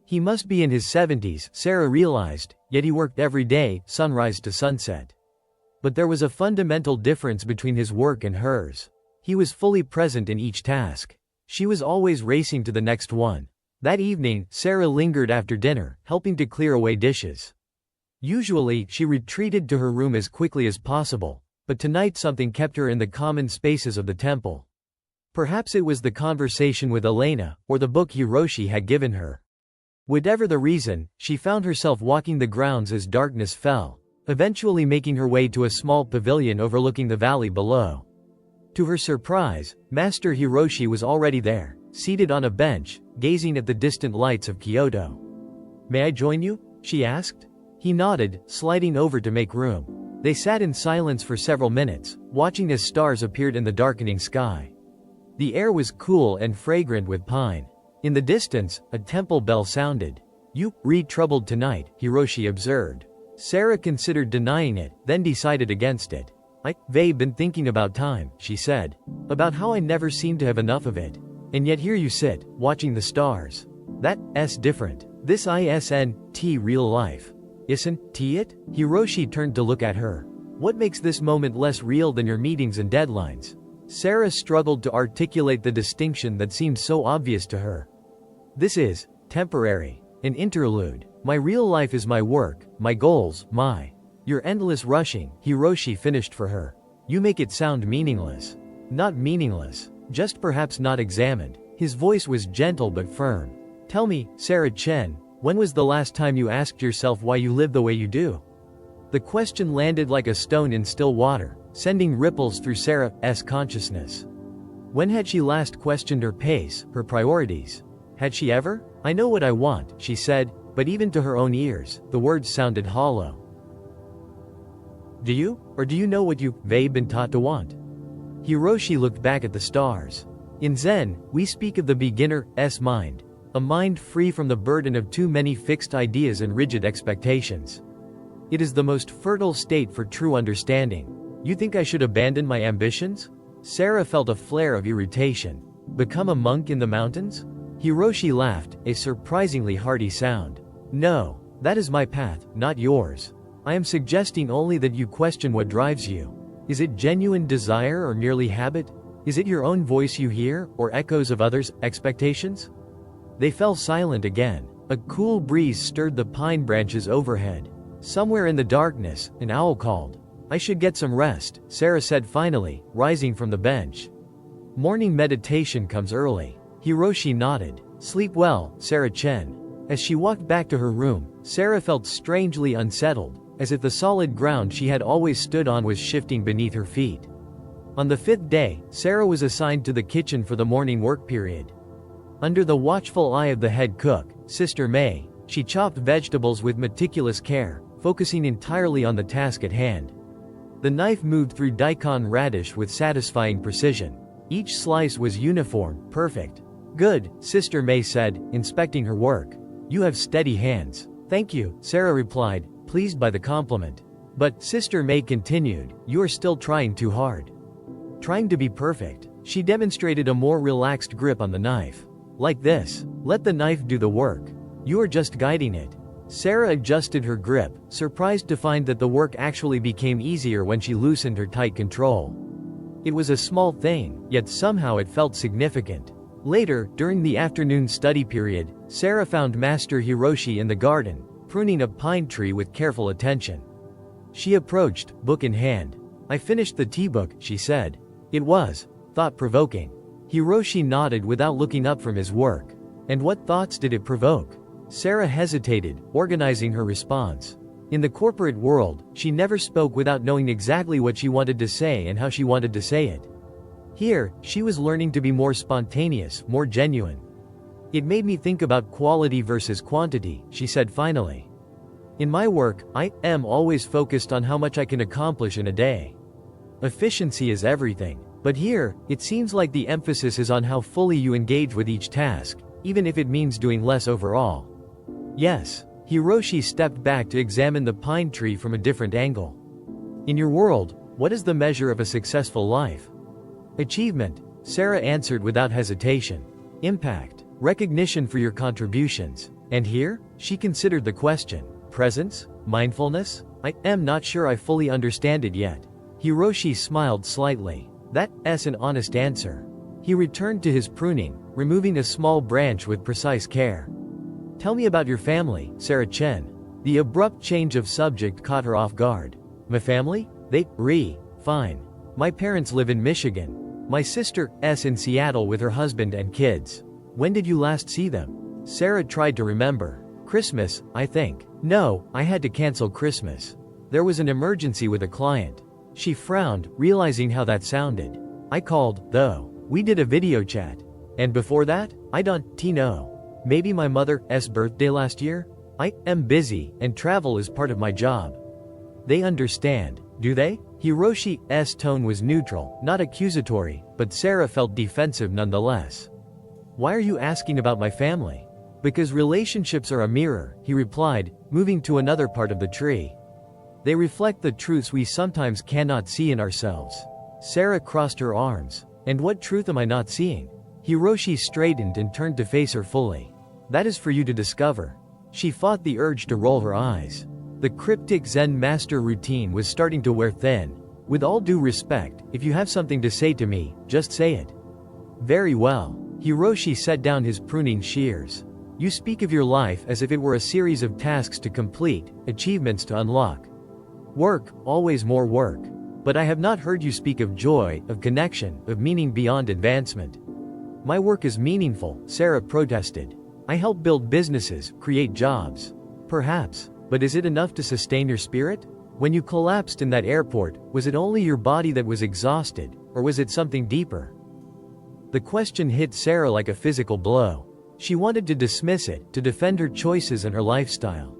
He must be in his 70s, Sarah realized, yet he worked every day, sunrise to sunset. But there was a fundamental difference between his work and hers. He was fully present in each task. She was always racing to the next one. That evening, Sarah lingered after dinner, helping to clear away dishes. Usually, she retreated to her room as quickly as possible, but tonight something kept her in the common spaces of the temple. Perhaps it was the conversation with Elena, or the book Hiroshi had given her. Whatever the reason, she found herself walking the grounds as darkness fell, eventually making her way to a small pavilion overlooking the valley below. To her surprise, Master Hiroshi was already there, seated on a bench, gazing at the distant lights of Kyoto. "May I join you?" she asked. He nodded, sliding over to make room. They sat in silence for several minutes, watching as stars appeared in the darkening sky. The air was cool and fragrant with pine. In the distance, a temple bell sounded. "You read troubled tonight," Hiroshi observed. Sarah considered denying it, then decided against it. "I've been thinking about time," she said. "About how I never seem to have enough of it. And yet here you sit, watching the stars. That's different. This isn't real life. Isn't it?" Hiroshi turned to look at her. "What makes this moment less real than your meetings and deadlines?" Sarah struggled to articulate the distinction that seemed so obvious to her. "This is temporary. An interlude. My real life is my work, my goals, your endless rushing," Hiroshi finished for her. "You make it sound meaningless." "Not meaningless. Just perhaps not examined." His voice was gentle but firm. "Tell me, Sarah-Chen, when was the last time you asked yourself why you live the way you do?" The question landed like a stone in still water, sending ripples through Sarah's consciousness. When had she last questioned her pace, her priorities? Had she ever? "I know what I want," she said, but even to her own ears, the words sounded hollow. "Do you? Or do you know what you've been taught to want?" Hiroshi looked back at the stars. In Zen, we speak of the beginner's mind, a mind free from the burden of too many fixed ideas and rigid expectations. It is the most fertile state for true understanding. "You think I should abandon my ambitions?" Sarah felt a flare of irritation. "Become a monk in the mountains?" Hiroshi laughed, a surprisingly hearty sound. "No, that is my path, not yours. I am suggesting only that you question what drives you. Is it genuine desire or merely habit? Is it your own voice you hear, or echoes of others' expectations?" They fell silent again. A cool breeze stirred the pine branches overhead. Somewhere in the darkness, an owl called. "I should get some rest," Sarah said finally, rising from the bench. "Morning meditation comes early." Hiroshi nodded. "Sleep well, Sarah Chen." As she walked back to her room, Sarah felt strangely unsettled, as if the solid ground she had always stood on was shifting beneath her feet. On the 5th day, Sarah was assigned to the kitchen for the morning work period. Under the watchful eye of the head cook, Sister May, she chopped vegetables with meticulous care, focusing entirely on the task at hand. The knife moved through daikon radish with satisfying precision. Each slice was uniform, perfect. "Good," Sister May said, inspecting her work. "You have steady hands." "Thank you," Sarah replied, pleased by the compliment. But, Sister May continued, "You are still trying too hard. Trying to be perfect." She demonstrated a more relaxed grip on the knife. "Like this. Let the knife do the work. You are just guiding it." Sarah adjusted her grip, surprised to find that the work actually became easier when she loosened her tight control. It was a small thing, yet somehow it felt significant. Later, during the afternoon study period, Sarah found Master Hiroshi in the garden, pruning a pine tree with careful attention. She approached, book in hand. "I finished the tea book," she said. It was thought-provoking. Hiroshi nodded without looking up from his work. "And what thoughts did it provoke?" Sarah hesitated, organizing her response. In the corporate world, she never spoke without knowing exactly what she wanted to say and how she wanted to say it. Here, she was learning to be more spontaneous, more genuine. "It made me think about quality versus quantity," she said finally. "In my work, I am always focused on how much I can accomplish in a day. Efficiency is everything. But here, it seems like the emphasis is on how fully you engage with each task, even if it means doing less overall." "Yes." Hiroshi stepped back to examine the pine tree from a different angle. "In your world, what is the measure of a successful life?" "Achievement," Sarah answered without hesitation. "Impact, recognition for your contributions." And here, she considered the question. "Presence? Mindfulness? I am not sure I fully understand it yet." Hiroshi smiled slightly. "That's an honest answer." He returned to his pruning, removing a small branch with precise care. "Tell me about your family, Sarah Chen." The abrupt change of subject caught her off guard. "My family? Fine. My parents live in Michigan. My sister's in Seattle with her husband and kids." "When did you last see them?" Sarah tried to remember. "Christmas, I think." "No, I had to cancel Christmas. There was an emergency with a client." She frowned, realizing how that sounded. "I called, though. We did a video chat. And before that, I don't know. Maybe my mother's birthday last year? I am busy, and travel is part of my job." "They understand, do they?" Hiroshi's tone was neutral, not accusatory, but Sarah felt defensive nonetheless. "Why are you asking about my family?" "Because relationships are a mirror," he replied, moving to another part of the tree. "They reflect the truths we sometimes cannot see in ourselves." Sarah crossed her arms. "And what truth am I not seeing?" Hiroshi straightened and turned to face her fully. "That is for you to discover." She fought the urge to roll her eyes. The cryptic Zen master routine was starting to wear thin. "With all due respect, if you have something to say to me, just say it." "Very well." Hiroshi set down his pruning shears. "You speak of your life as if it were a series of tasks to complete, achievements to unlock. Work, always more work. But I have not heard you speak of joy, of connection, of meaning beyond advancement." "My work is meaningful," Sarah protested. "I help build businesses, create jobs." "Perhaps. But is it enough to sustain your spirit? When you collapsed in that airport, was it only your body that was exhausted, or was it something deeper?" The question hit Sarah like a physical blow. She wanted to dismiss it, to defend her choices and her lifestyle.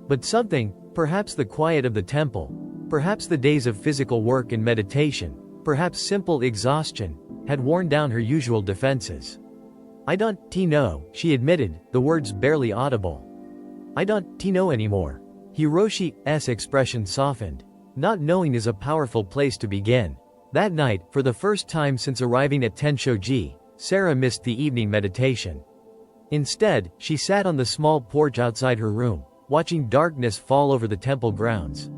But something, perhaps the quiet of the temple, perhaps the days of physical work and meditation, perhaps simple exhaustion, had worn down her usual defenses. "I don't know," she admitted, the words barely audible. "I don't know anymore." Hiroshi's expression softened. Not knowing is a powerful place to begin. That night, for the first time since arriving at Tenshoji, Sarah missed the evening meditation. Instead, she sat on the small porch outside her room, watching darkness fall over the temple grounds.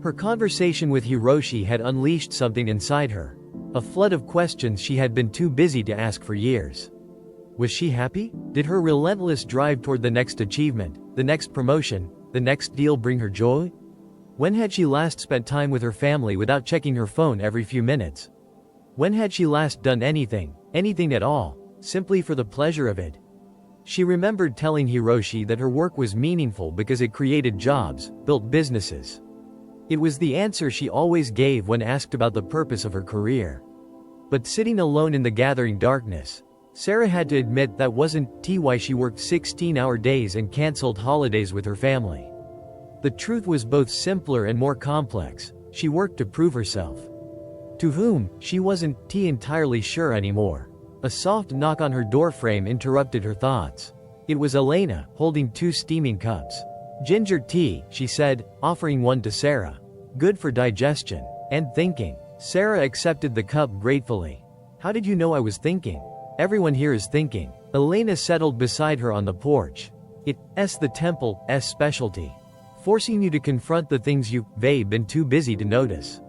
Her conversation with Hiroshi had unleashed something inside her. A flood of questions she had been too busy to ask for years. Was she happy? Did her relentless drive toward the next achievement, the next promotion, the next deal bring her joy? When had she last spent time with her family without checking her phone every few minutes? When had she last done anything at all, simply for the pleasure of it? She remembered telling Hiroshi that her work was meaningful because it created jobs, built businesses. It was the answer she always gave when asked about the purpose of her career. But sitting alone in the gathering darkness, Sarah had to admit that wasn't why she worked 16-hour days and canceled holidays with her family. The truth was both simpler and more complex. She worked to prove herself. To whom, she wasn't entirely sure anymore. A soft knock on her doorframe interrupted her thoughts. It was Elena, holding 2 steaming cups. "Ginger tea," she said, offering one to Sarah. "Good for digestion and thinking." Sarah accepted the cup gratefully. "How did you know I was thinking?" "Everyone here is thinking." Elena settled beside her on the porch. "It's the temple's specialty. Forcing you to confront the things you've been too busy to notice."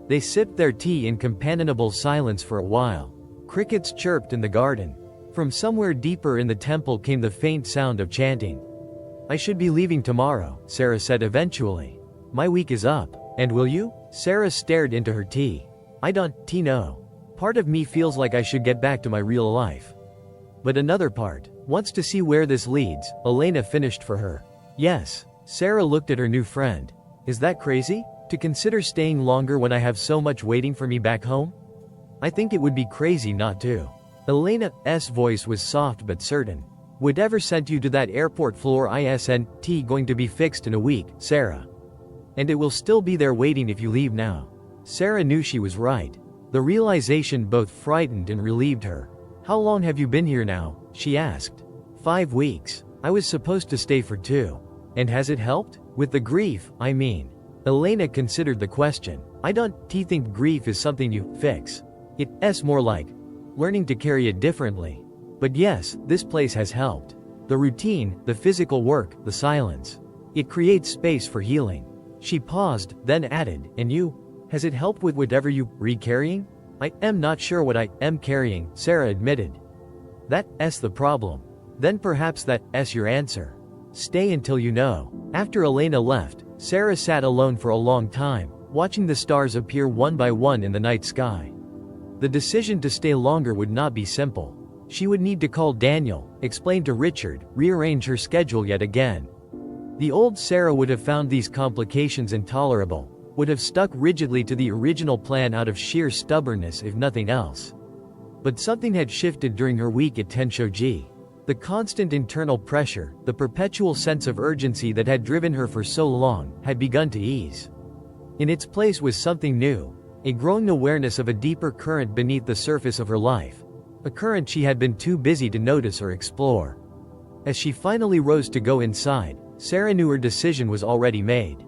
They sipped their tea in companionable silence for a while. Crickets chirped in the garden. From somewhere deeper in the temple came the faint sound of chanting. "I should be leaving tomorrow," Sarah said eventually. "My week is up. And will you?" Sarah stared into her tea. "I don't know. Part of me feels like I should get back to my real life. But another part wants to see where this leads," Elena finished for her. "Yes." Sarah looked at her new friend. "Is that crazy? To consider staying longer when I have so much waiting for me back home? I think it would be crazy not to." Elena's voice was soft but certain. "Whatever sent you to that airport floor isn't going to be fixed in a week, Sarah. And it will still be there waiting if you leave now." Sarah knew she was right. The realization both frightened and relieved her. "How long have you been here now?" she asked. 5 weeks. I was supposed to stay for 2. "And has it helped? With the grief, I mean?" Elena considered the question. "I don't think grief is something you fix. It's more like learning to carry it differently. But yes, this place has helped. The routine, the physical work, the silence. It creates space for healing." She paused, then added, "And you? Has it helped with whatever you carrying?" "I am not sure what I am carrying," Sarah admitted. "That's the problem. Then perhaps that's your answer. Stay until you know." After Elena left, Sarah sat alone for a long time, watching the stars appear one by one in the night sky. The decision to stay longer would not be simple. She would need to call Daniel, explain to Richard, rearrange her schedule yet again. The old Sarah would have found these complications intolerable, would have stuck rigidly to the original plan out of sheer stubbornness if nothing else. But something had shifted during her week at Tenshoji. The constant internal pressure, the perpetual sense of urgency that had driven her for so long, had begun to ease. In its place was something new, a growing awareness of a deeper current beneath the surface of her life, a current she had been too busy to notice or explore. As she finally rose to go inside, Sarah knew her decision was already made.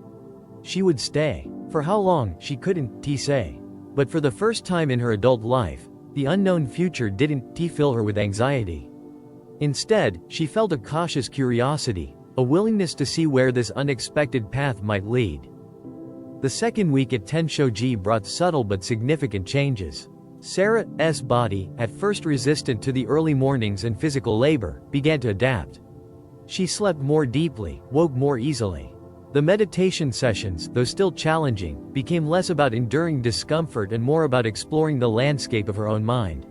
She would stay. For how long, she couldn't say. But for the first time in her adult life, the unknown future didn't fill her with anxiety. Instead, she felt a cautious curiosity, a willingness to see where this unexpected path might lead. The second week at Tenshoji brought subtle but significant changes. Sarah's body, at first resistant to the early mornings and physical labor, began to adapt. She slept more deeply, woke more easily. The meditation sessions, though still challenging, became less about enduring discomfort and more about exploring the landscape of her own mind.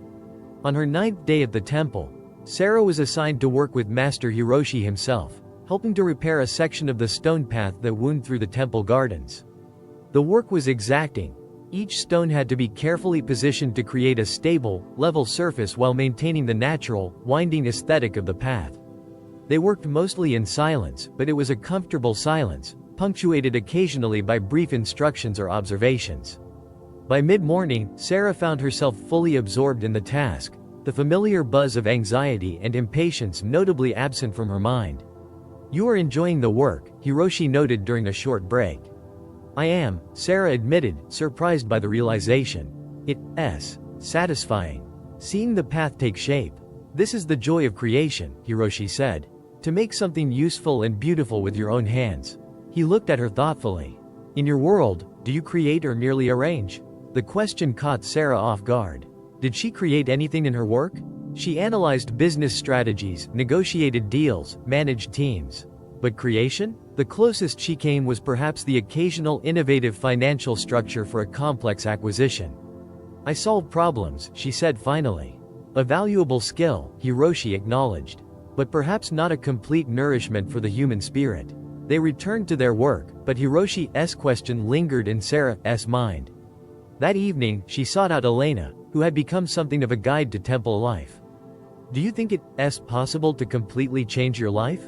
On her 9th day at the temple, Sarah was assigned to work with Master Hiroshi himself, helping to repair a section of the stone path that wound through the temple gardens. The work was exacting. Each stone had to be carefully positioned to create a stable, level surface while maintaining the natural, winding aesthetic of the path. They worked mostly in silence, but it was a comfortable silence, punctuated occasionally by brief instructions or observations. By mid-morning, Sarah found herself fully absorbed in the task, the familiar buzz of anxiety and impatience notably absent from her mind. "You are enjoying the work," Hiroshi noted during a short break. "I am," Sarah admitted, surprised by the realization. "It's satisfying. Seeing the path take shape. This is the joy of creation," Hiroshi said. "To make something useful and beautiful with your own hands." He looked at her thoughtfully. "In your world, do you create or merely arrange?" The question caught Sarah off guard. Did she create anything in her work? She analyzed business strategies, negotiated deals, managed teams. But creation? The closest she came was perhaps the occasional innovative financial structure for a complex acquisition. I solve problems, she said finally. A valuable skill, Hiroshi acknowledged. But perhaps not a complete nourishment for the human spirit. They returned to their work, but Hiroshi's question lingered in Sarah's mind. That evening, she sought out Elena, who had become something of a guide to temple life. Do you think it's possible to completely change your life?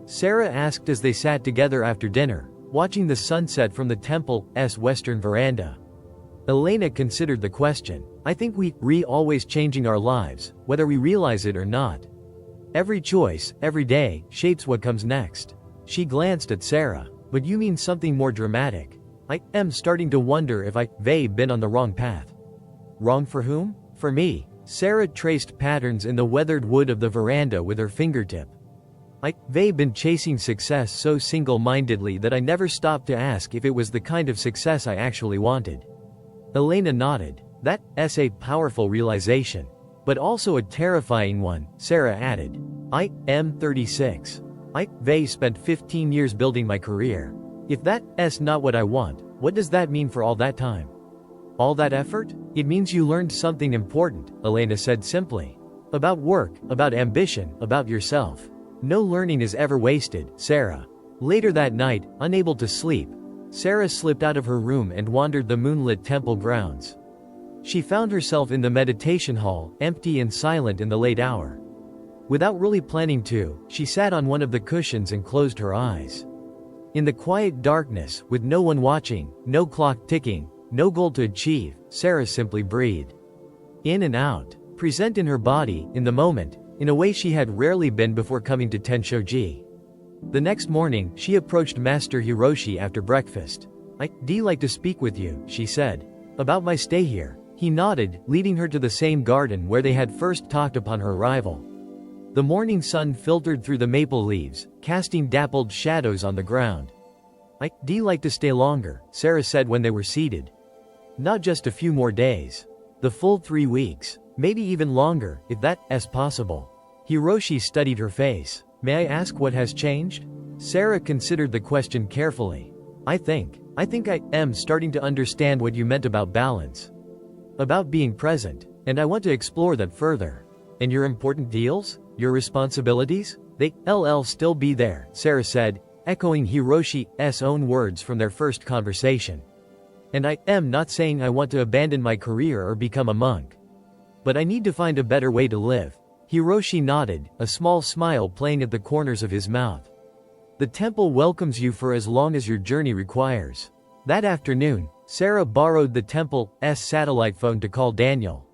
Sarah asked as they sat together after dinner, watching the sunset from the temple's western veranda. Elena considered the question. I think we're always changing our lives, whether we realize it or not. Every choice, every day, shapes what comes next. She glanced at Sarah. But you mean something more dramatic? I am starting to wonder if I've been on the wrong path. Wrong for whom? For me. Sarah traced patterns in the weathered wood of the veranda with her fingertip. I've been chasing success so single-mindedly that I never stopped to ask if it was the kind of success I actually wanted. Elena nodded. That's a powerful realization. But also a terrifying one, Sarah added. I am 36. I've spent 15 years building my career. If that's not what I want, what does that mean for all that time? All that effort? It means you learned something important, Elena said simply. About work, about ambition, about yourself. No learning is ever wasted, Sarah. Later that night, unable to sleep, Sarah slipped out of her room and wandered the moonlit temple grounds. She found herself in the meditation hall, empty and silent in the late hour. Without really planning to, she sat on one of the cushions and closed her eyes. In the quiet darkness, with no one watching, no clock ticking, no goal to achieve, Sarah simply breathed. In and out, present in her body, in the moment, in a way she had rarely been before coming to Tenshoji. The next morning, she approached Master Hiroshi after breakfast. I'd like to speak with you, she said. About my stay here. He nodded, leading her to the same garden where they had first talked upon her arrival. The morning sun filtered through the maple leaves, casting dappled shadows on the ground. I'd like to stay longer, Sarah said when they were seated. Not just a few more days. The full 3 weeks. Maybe even longer, if that's possible. Hiroshi studied her face. May I ask what has changed? Sarah considered the question carefully. I think I am starting to understand what you meant about balance. About being present. And I want to explore that further. And your important deals? Your responsibilities? They'll still be there, Sarah said, echoing Hiroshi's own words from their first conversation. And I am not saying I want to abandon my career or become a monk. But I need to find a better way to live. Hiroshi nodded, a small smile playing at the corners of his mouth. The temple welcomes you for as long as your journey requires. That afternoon, Sarah borrowed the temple's satellite phone to call Daniel.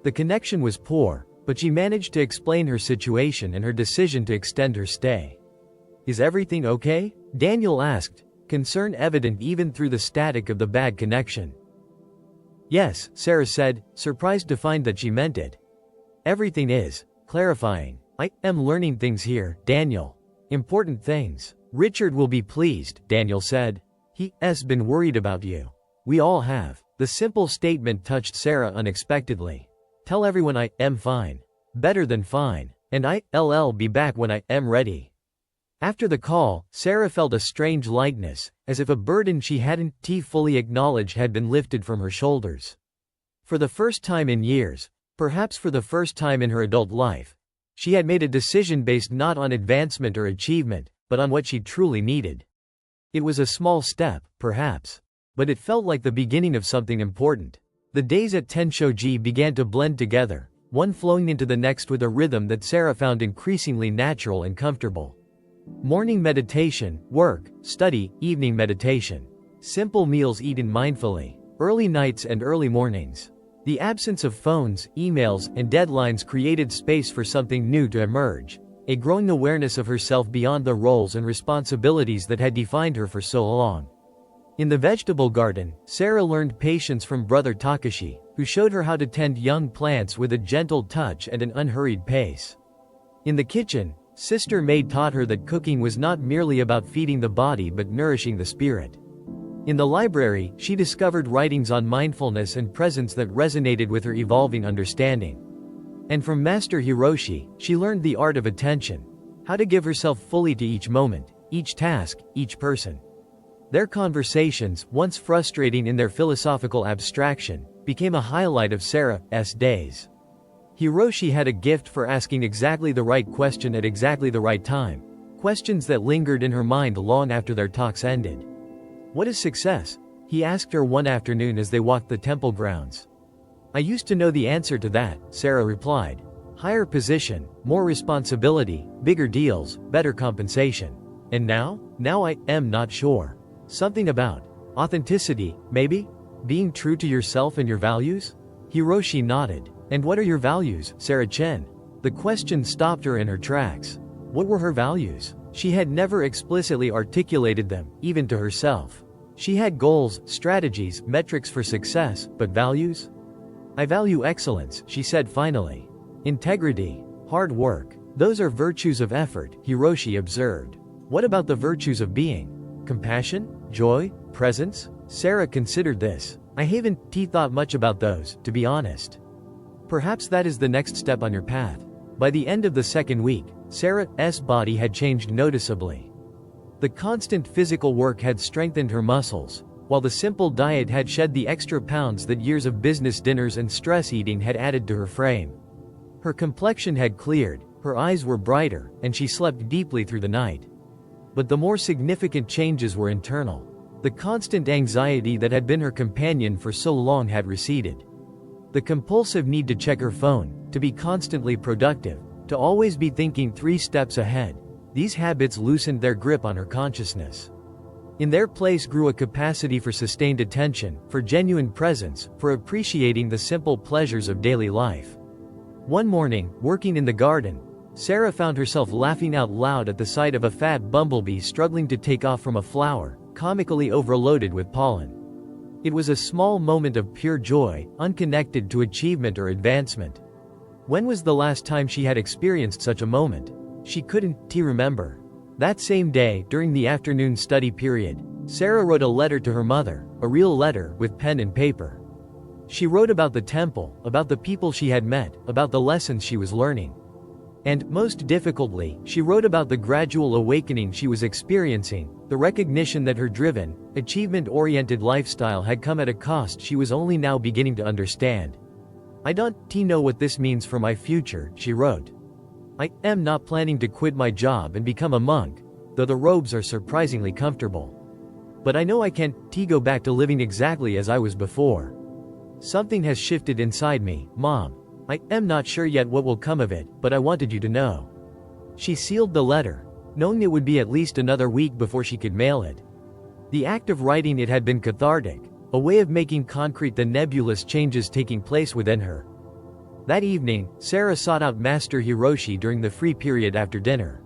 The connection was poor, but she managed to explain her situation and her decision to extend her stay. Is everything okay? Daniel asked, concern evident even through the static of the bad connection. Yes, Sarah said, surprised to find that she meant it. Everything is, clarifying. I am learning things here, Daniel. Important things. Richard will be pleased, Daniel said. He's been worried about you. We all have. The simple statement touched Sarah unexpectedly. Tell everyone I am fine. Better than fine. And I'll be back when I am ready. After the call, Sarah felt a strange lightness, as if a burden she hadn't fully acknowledged had been lifted from her shoulders. For the first time in years, perhaps for the first time in her adult life, she had made a decision based not on advancement or achievement, but on what she truly needed. It was a small step, perhaps, but it felt like the beginning of something important. The days at Tenshoji began to blend together, one flowing into the next with a rhythm that Sarah found increasingly natural and comfortable. Morning meditation, work, study, evening meditation. Simple meals eaten mindfully. Early nights and early mornings. The absence of phones, emails, and deadlines created space for something new to emerge. A growing awareness of herself beyond the roles and responsibilities that had defined her for so long. In the vegetable garden, Sarah learned patience from brother Takashi, who showed her how to tend young plants with a gentle touch and an unhurried pace. In the kitchen, Sister May taught her that cooking was not merely about feeding the body but nourishing the spirit. In the library, she discovered writings on mindfulness and presence that resonated with her evolving understanding. And from Master Hiroshi, she learned the art of attention, how to give herself fully to each moment, each task, each person. Their conversations, once frustrating in their philosophical abstraction, became a highlight of Sarah's days. Hiroshi had a gift for asking exactly the right question at exactly the right time, questions that lingered in her mind long after their talks ended. "What is success?" he asked her one afternoon as they walked the temple grounds. "I used to know the answer to that," Sarah replied. "Higher position, more responsibility, bigger deals, better compensation. And now? Now I am not sure. Something about authenticity, maybe? Being true to yourself and your values?" Hiroshi nodded. "And what are your values, Sarah Chen?" The question stopped her in her tracks. What were her values? She had never explicitly articulated them, even to herself. She had goals, strategies, metrics for success, but values? "I value excellence," she said finally. "Integrity, hard work. Those are virtues of effort," Hiroshi observed. "What about the virtues of being? Compassion? Joy? Presence?" Sarah considered this. "I haven't thought much about those, to be honest." Perhaps that is the next step on your path. By the end of the second week, Sarah's body had changed noticeably. The constant physical work had strengthened her muscles, while the simple diet had shed the extra pounds that years of business dinners and stress eating had added to her frame. Her complexion had cleared, her eyes were brighter, and she slept deeply through the night. But the more significant changes were internal. The constant anxiety that had been her companion for so long had receded. The compulsive need to check her phone, to be constantly productive, to always be thinking 3 steps ahead, these habits loosened their grip on her consciousness. In their place grew a capacity for sustained attention, for genuine presence, for appreciating the simple pleasures of daily life. One morning, working in the garden, Sarah found herself laughing out loud at the sight of a fat bumblebee struggling to take off from a flower, comically overloaded with pollen. It was a small moment of pure joy, unconnected to achievement or advancement. When was the last time she had experienced such a moment? She couldn't remember. That same day, during the afternoon study period, Sarah wrote a letter to her mother, a real letter, with pen and paper. She wrote about the temple, about the people she had met, about the lessons she was learning. And, most difficultly, she wrote about the gradual awakening she was experiencing, the recognition that her driven, achievement-oriented lifestyle had come at a cost she was only now beginning to understand. "I don't know what this means for my future," she wrote. "I am not planning to quit my job and become a monk, though the robes are surprisingly comfortable. But I know I can't go back to living exactly as I was before. Something has shifted inside me, Mom. I am not sure yet what will come of it, but I wanted you to know." She sealed the letter, knowing it would be at least another week before she could mail it. The act of writing it had been cathartic, a way of making concrete the nebulous changes taking place within her. That evening, Sarah sought out Master Hiroshi during the free period after dinner.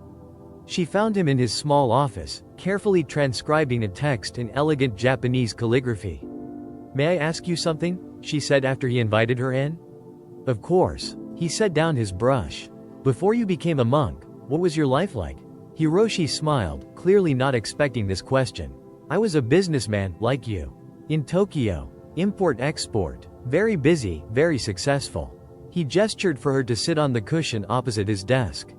She found him in his small office, carefully transcribing a text in elegant Japanese calligraphy. "May I ask you something?" she said after he invited her in. "Of course." He set down his brush. "Before you became a monk, what was your life like?" Hiroshi smiled, clearly not expecting this question. "I was a businessman, like you. In Tokyo. Import-export. Very busy, very successful." He gestured for her to sit on the cushion opposite his desk.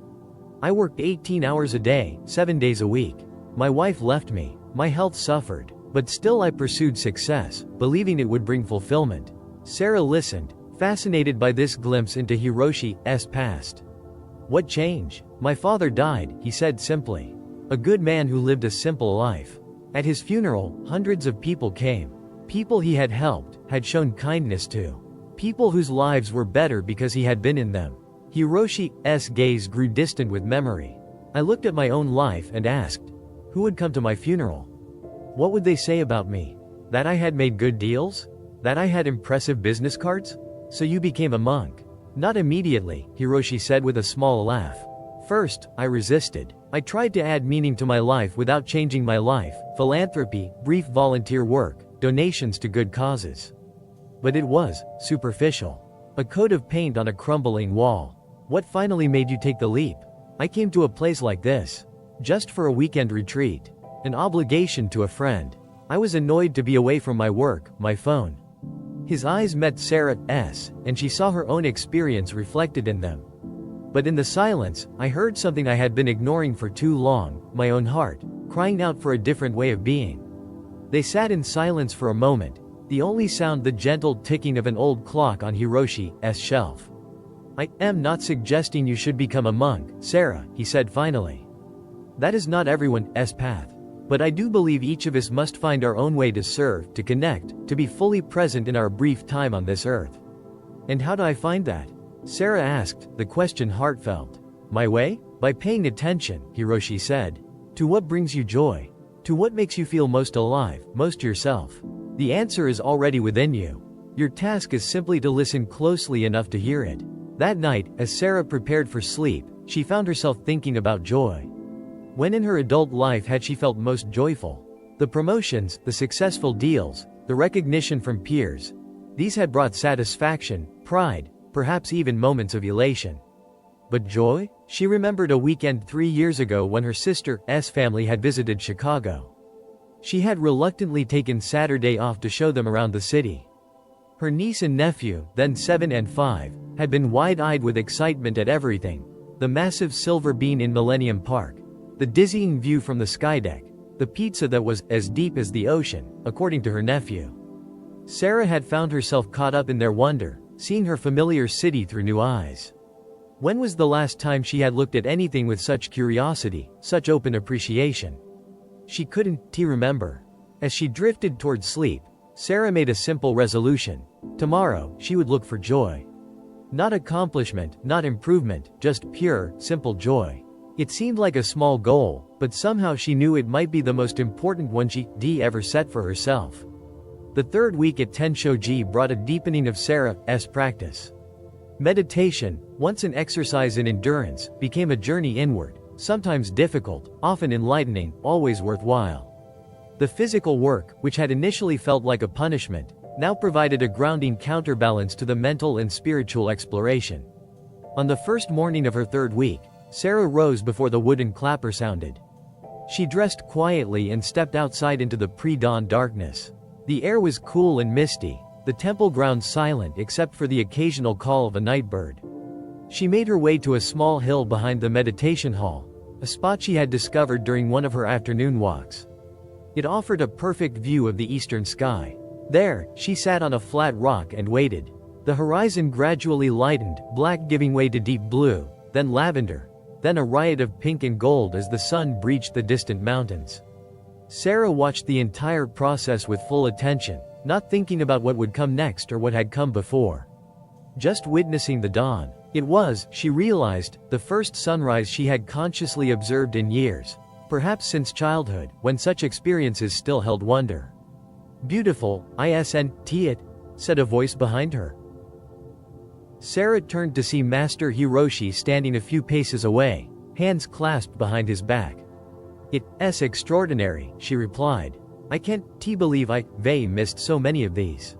"I worked 18 hours a day, 7 days a week. My wife left me. My health suffered. But still I pursued success, believing it would bring fulfillment." Sarah listened, fascinated by this glimpse into Hiroshi's past. "What change? My father died," he said simply. "A good man who lived a simple life. At his funeral, hundreds of people came. People he had helped, had shown kindness to. People whose lives were better because he had been in them." Hiroshi's gaze grew distant with memory. "I looked at my own life and asked, who would come to my funeral? What would they say about me? That I had made good deals? That I had impressive business cards? So you became a monk?" "Not immediately," Hiroshi said with a small laugh. "First, I resisted. I tried to add meaning to my life without changing my life, philanthropy, brief volunteer work, donations to good causes. But it was superficial. A coat of paint on a crumbling wall. What finally made you take the leap? I came to a place like this. Just for a weekend retreat. An obligation to a friend. I was annoyed to be away from my work, my phone. His eyes met Sarah's, and she saw her own experience reflected in them. But in the silence, I heard something I had been ignoring for too long, my own heart, crying out for a different way of being. They sat in silence for a moment, the only sound the gentle ticking of an old clock on Hiroshi's shelf. I am not suggesting you should become a monk, Sarah, he said finally. That is not everyone's path. But I do believe each of us must find our own way to serve, to connect, to be fully present in our brief time on this earth. And how do I find that? Sarah asked, the question heartfelt. My way? By paying attention, Hiroshi said. To what brings you joy? To what makes you feel most alive, most yourself? The answer is already within you. Your task is simply to listen closely enough to hear it. That night, as Sarah prepared for sleep, she found herself thinking about joy. When in her adult life had she felt most joyful? The promotions, the successful deals, the recognition from peers. These had brought satisfaction, pride, perhaps even moments of elation. But joy? She remembered a weekend 3 years ago when her sister's family had visited Chicago. She had reluctantly taken Saturday off to show them around the city. Her niece and nephew, then 7 and 5, had been wide-eyed with excitement at everything. The massive silver bean in Millennium Park. The dizzying view from the skydeck. The pizza that was as deep as the ocean, according to her nephew. Sarah had found herself caught up in their wonder, seeing her familiar city through new eyes. When was the last time she had looked at anything with such curiosity, such open appreciation? She couldn't remember. As she drifted toward sleep, Sarah made a simple resolution. Tomorrow, she would look for joy. Not accomplishment, not improvement, just pure, simple joy. It seemed like a small goal, but somehow she knew it might be the most important one she'd ever set for herself. The third week at Tenshoji brought a deepening of Sarah's practice. Meditation, once an exercise in endurance, became a journey inward, sometimes difficult, often enlightening, always worthwhile. The physical work, which had initially felt like a punishment, now provided a grounding counterbalance to the mental and spiritual exploration. On the first morning of her third week, Sarah rose before the wooden clapper sounded. She dressed quietly and stepped outside into the pre-dawn darkness. The air was cool and misty, the temple grounds silent except for the occasional call of a night bird. She made her way to a small hill behind the meditation hall, a spot she had discovered during one of her afternoon walks. It offered a perfect view of the eastern sky. There, she sat on a flat rock and waited. The horizon gradually lightened, black giving way to deep blue, then lavender, then a riot of pink and gold as the sun breached the distant mountains. Sarah watched the entire process with full attention, not thinking about what would come next or what had come before. Just witnessing the dawn. It was, she realized, the first sunrise she had consciously observed in years, perhaps since childhood, when such experiences still held wonder. Beautiful, isn't it? Said a voice behind her. Sarah turned to see Master Hiroshi standing a few paces away, hands clasped behind his back. It's extraordinary, she replied. I can't believe I missed so many of these.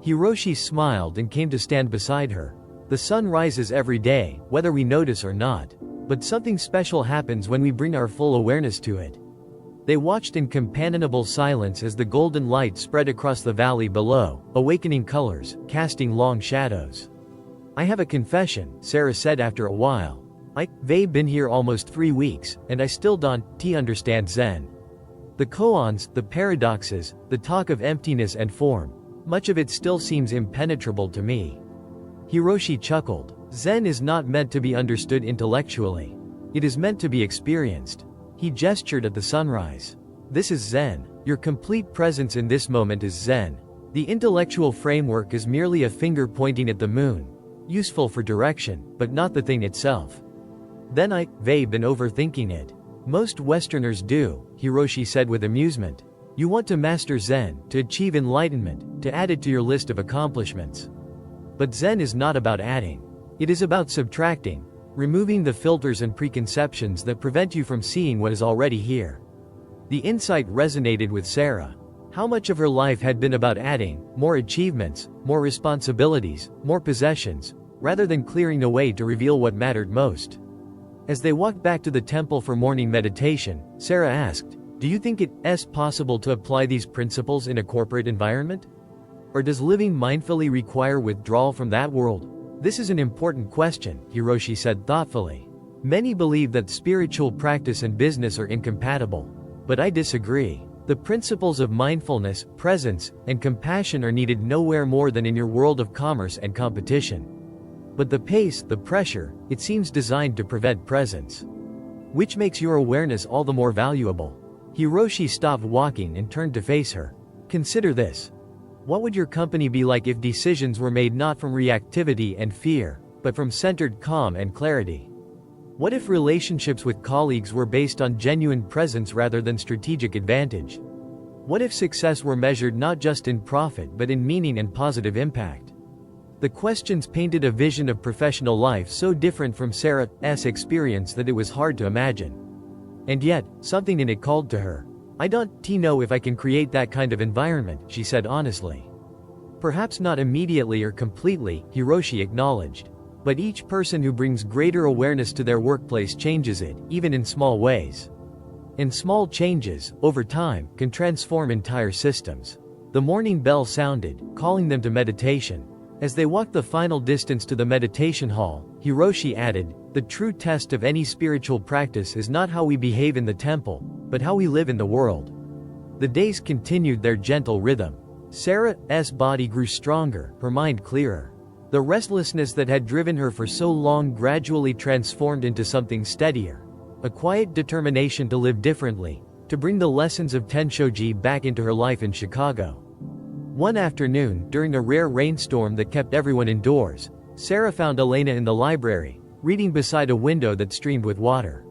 Hiroshi smiled and came to stand beside her. The sun rises every day, whether we notice or not. But something special happens when we bring our full awareness to it. They watched in companionable silence as the golden light spread across the valley below, awakening colors, casting long shadows. I have a confession, Sarah said after a while. I've been here almost 3 weeks, and I still don't understand Zen. The koans, the paradoxes, the talk of emptiness and form, much of it still seems impenetrable to me. Hiroshi chuckled. Zen is not meant to be understood intellectually. It is meant to be experienced. He gestured at the sunrise. This is Zen. Your complete presence in this moment is Zen. The intellectual framework is merely a finger pointing at the moon, useful for direction, but not the thing itself. Then I've been overthinking it. Most Westerners do, Hiroshi said with amusement. You want to master Zen, to achieve enlightenment, to add it to your list of accomplishments. But Zen is not about adding. It is about subtracting, removing the filters and preconceptions that prevent you from seeing what is already here. The insight resonated with Sarah. How much of her life had been about adding, more achievements, more responsibilities, more possessions, rather than clearing away to reveal what mattered most. As they walked back to the temple for morning meditation, Sarah asked, Do you think it's possible to apply these principles in a corporate environment? Or does living mindfully require withdrawal from that world? This is an important question, Hiroshi said thoughtfully. Many believe that spiritual practice and business are incompatible. But I disagree. The principles of mindfulness, presence, and compassion are needed nowhere more than in your world of commerce and competition. But the pace, the pressure, it seems designed to prevent presence. Which makes your awareness all the more valuable. Hiroshi stopped walking and turned to face her. Consider this. What would your company be like if decisions were made not from reactivity and fear, but from centered calm and clarity? What if relationships with colleagues were based on genuine presence rather than strategic advantage? What if success were measured not just in profit but in meaning and positive impact? The questions painted a vision of professional life so different from Sarah's experience that it was hard to imagine. And yet, something in it called to her. I don't know if I can create that kind of environment, she said honestly. Perhaps not immediately or completely, Hiroshi acknowledged. But each person who brings greater awareness to their workplace changes it, even in small ways. And small changes, over time, can transform entire systems. The morning bell sounded, calling them to meditation. As they walked the final distance to the meditation hall, Hiroshi added, the true test of any spiritual practice is not how we behave in the temple, but how we live in the world. The days continued their gentle rhythm. Sarah's body grew stronger, her mind clearer. The restlessness that had driven her for so long gradually transformed into something steadier. A quiet determination to live differently, to bring the lessons of Tenshoji back into her life in Chicago. One afternoon, during a rare rainstorm that kept everyone indoors, Sarah found Elena in the library, reading beside a window that streamed with water.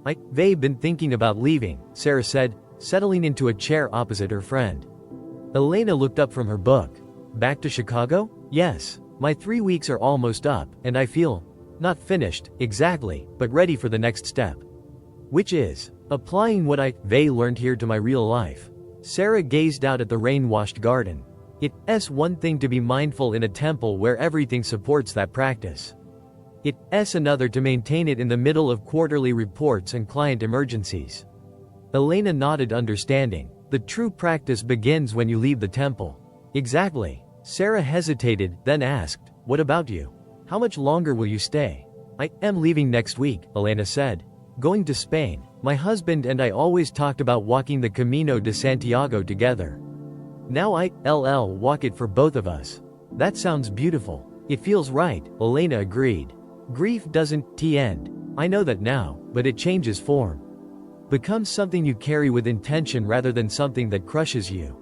I've been thinking about leaving, Sarah said, settling into a chair opposite her friend. Elena looked up from her book. Back to Chicago? Yes. My 3 weeks are almost up, and I feel, not finished, exactly, but ready for the next step. Which is, applying what I've learned here to my real life. Sarah gazed out at the rain-washed garden. It's one thing to be mindful in a temple where everything supports that practice. It's another to maintain it in the middle of quarterly reports and client emergencies. Elena nodded understanding. The true practice begins when you leave the temple. Exactly. Sarah hesitated, then asked, what about you? How much longer will you stay? I am leaving next week, Elena said. Going to Spain. My husband and I always talked about walking the Camino de Santiago together. Now I'll walk it for both of us. That sounds beautiful. It feels right, Elena agreed. Grief doesn't end. I know that now, but it changes form. Becomes something you carry with intention rather than something that crushes you.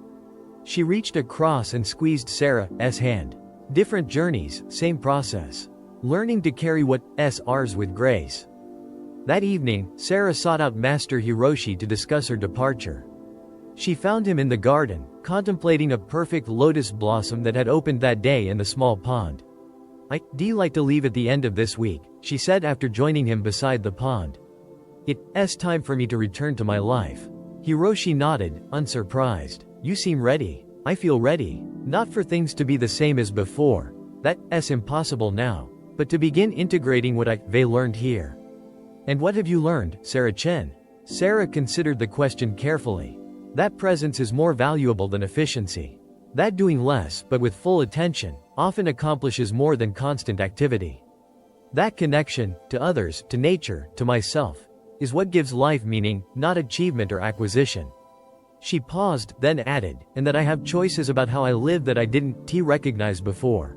She reached across and squeezed Sarah's hand. Different journeys, same process. Learning to carry what's ours with grace. That evening, Sarah sought out Master Hiroshi to discuss her departure. She found him in the garden, contemplating a perfect lotus blossom that had opened that day in the small pond. I'd like to leave at the end of this week, she said after joining him beside the pond. It's time for me to return to my life. Hiroshi nodded, unsurprised. You seem ready. I feel ready. Not for things to be the same as before. That's impossible now. But to begin integrating what I've learned here. And what have you learned, Sarah Chen? Sarah considered the question carefully. That presence is more valuable than efficiency. That doing less, but with full attention, often accomplishes more than constant activity. That connection, to others, to nature, to myself, is what gives life meaning, not achievement or acquisition. She paused, then added, and that I have choices about how I live that I didn't recognize before.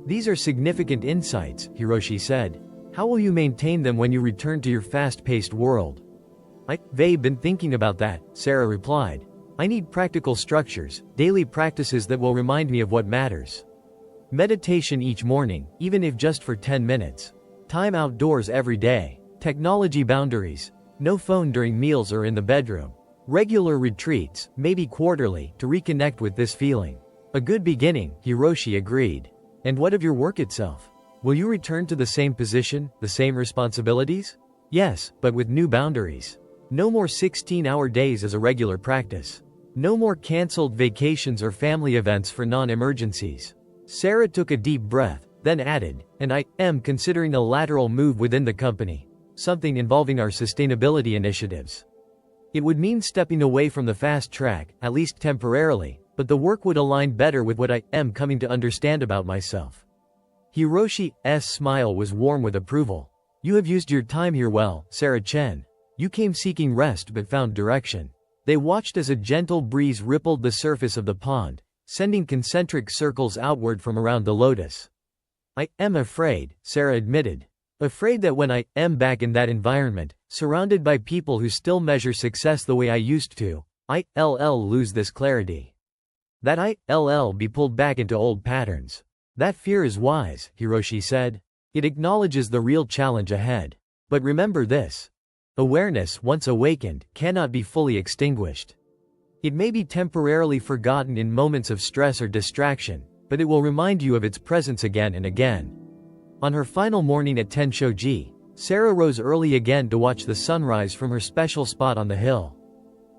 These are significant insights, Hiroshi said. How will you maintain them when you return to your fast-paced world? I've been thinking about that, Sarah replied. I need practical structures, daily practices that will remind me of what matters. Meditation each morning, even if just for 10 minutes. Time outdoors every day. Technology boundaries. No phone during meals or in the bedroom. Regular retreats, maybe quarterly, to reconnect with this feeling. A good beginning, Hiroshi agreed. And what of your work itself? Will you return to the same position, the same responsibilities? Yes, but with new boundaries. No more 16-hour days as a regular practice. No more canceled vacations or family events for non-emergencies. Sarah took a deep breath, then added, and I am considering a lateral move within the company. Something involving our sustainability initiatives. It would mean stepping away from the fast track, at least temporarily, but the work would align better with what I am coming to understand about myself. Hiroshi's smile was warm with approval. You have used your time here well, Sarah-chen. You came seeking rest but found direction. They watched as a gentle breeze rippled the surface of the pond, sending concentric circles outward from around the lotus. I am afraid, Sarah admitted. Afraid that when I am back in that environment, surrounded by people who still measure success the way I used to, I'll lose this clarity. That I'll be pulled back into old patterns. That fear is wise, Hiroshi said. It acknowledges the real challenge ahead. But remember this. Awareness, once awakened, cannot be fully extinguished. It may be temporarily forgotten in moments of stress or distraction, but it will remind you of its presence again and again. On her final morning at Tenshoji, Sarah rose early again to watch the sunrise from her special spot on the hill.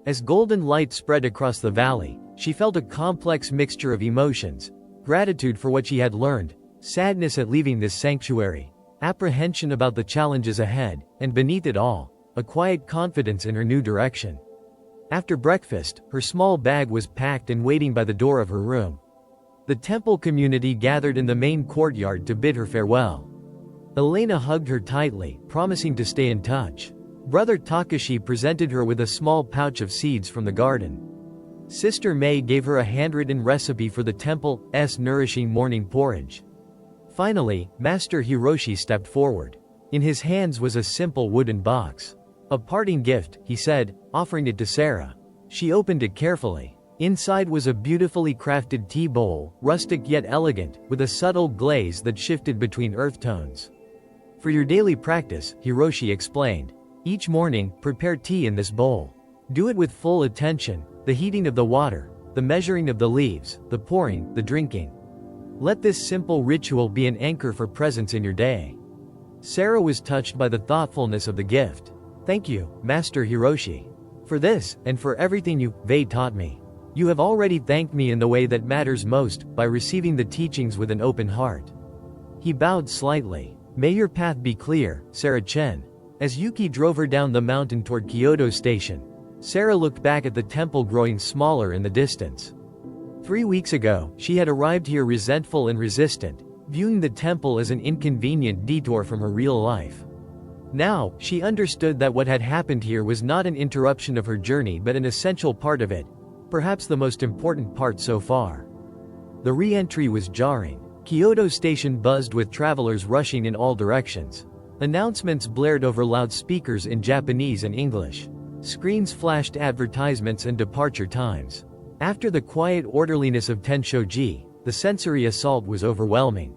As golden light spread across the valley, she felt a complex mixture of emotions: gratitude for what she had learned, sadness at leaving this sanctuary, apprehension about the challenges ahead, and beneath it all, a quiet confidence in her new direction. After breakfast, her small bag was packed and waiting by the door of her room. The temple community gathered in the main courtyard to bid her farewell. Elena hugged her tightly, promising to stay in touch. Brother Takashi presented her with a small pouch of seeds from the garden. Sister May gave her a handwritten recipe for the temple's nourishing morning porridge. Finally, Master Hiroshi stepped forward. In his hands was a simple wooden box. A parting gift, he said, offering it to Sarah. She opened it carefully. Inside was a beautifully crafted tea bowl, rustic yet elegant, with a subtle glaze that shifted between earth tones. For your daily practice, Hiroshi explained. Each morning, prepare tea in this bowl. Do it with full attention, the heating of the water, the measuring of the leaves, the pouring, the drinking. Let this simple ritual be an anchor for presence in your day. Sarah was touched by the thoughtfulness of the gift. Thank you, Master Hiroshi. For this, and for everything you've taught me. You have already thanked me in the way that matters most, by receiving the teachings with an open heart. He bowed slightly. May your path be clear, Sarah-chen. As Yuki drove her down the mountain toward Kyoto Station, Sarah looked back at the temple growing smaller in the distance. 3 weeks ago, she had arrived here resentful and resistant, viewing the temple as an inconvenient detour from her real life. Now, she understood that what had happened here was not an interruption of her journey but an essential part of it, perhaps the most important part so far. The re-entry was jarring. Kyoto Station buzzed with travelers rushing in all directions. Announcements blared over loudspeakers in Japanese and English. Screens flashed advertisements and departure times. After the quiet orderliness of Tenshoji, the sensory assault was overwhelming.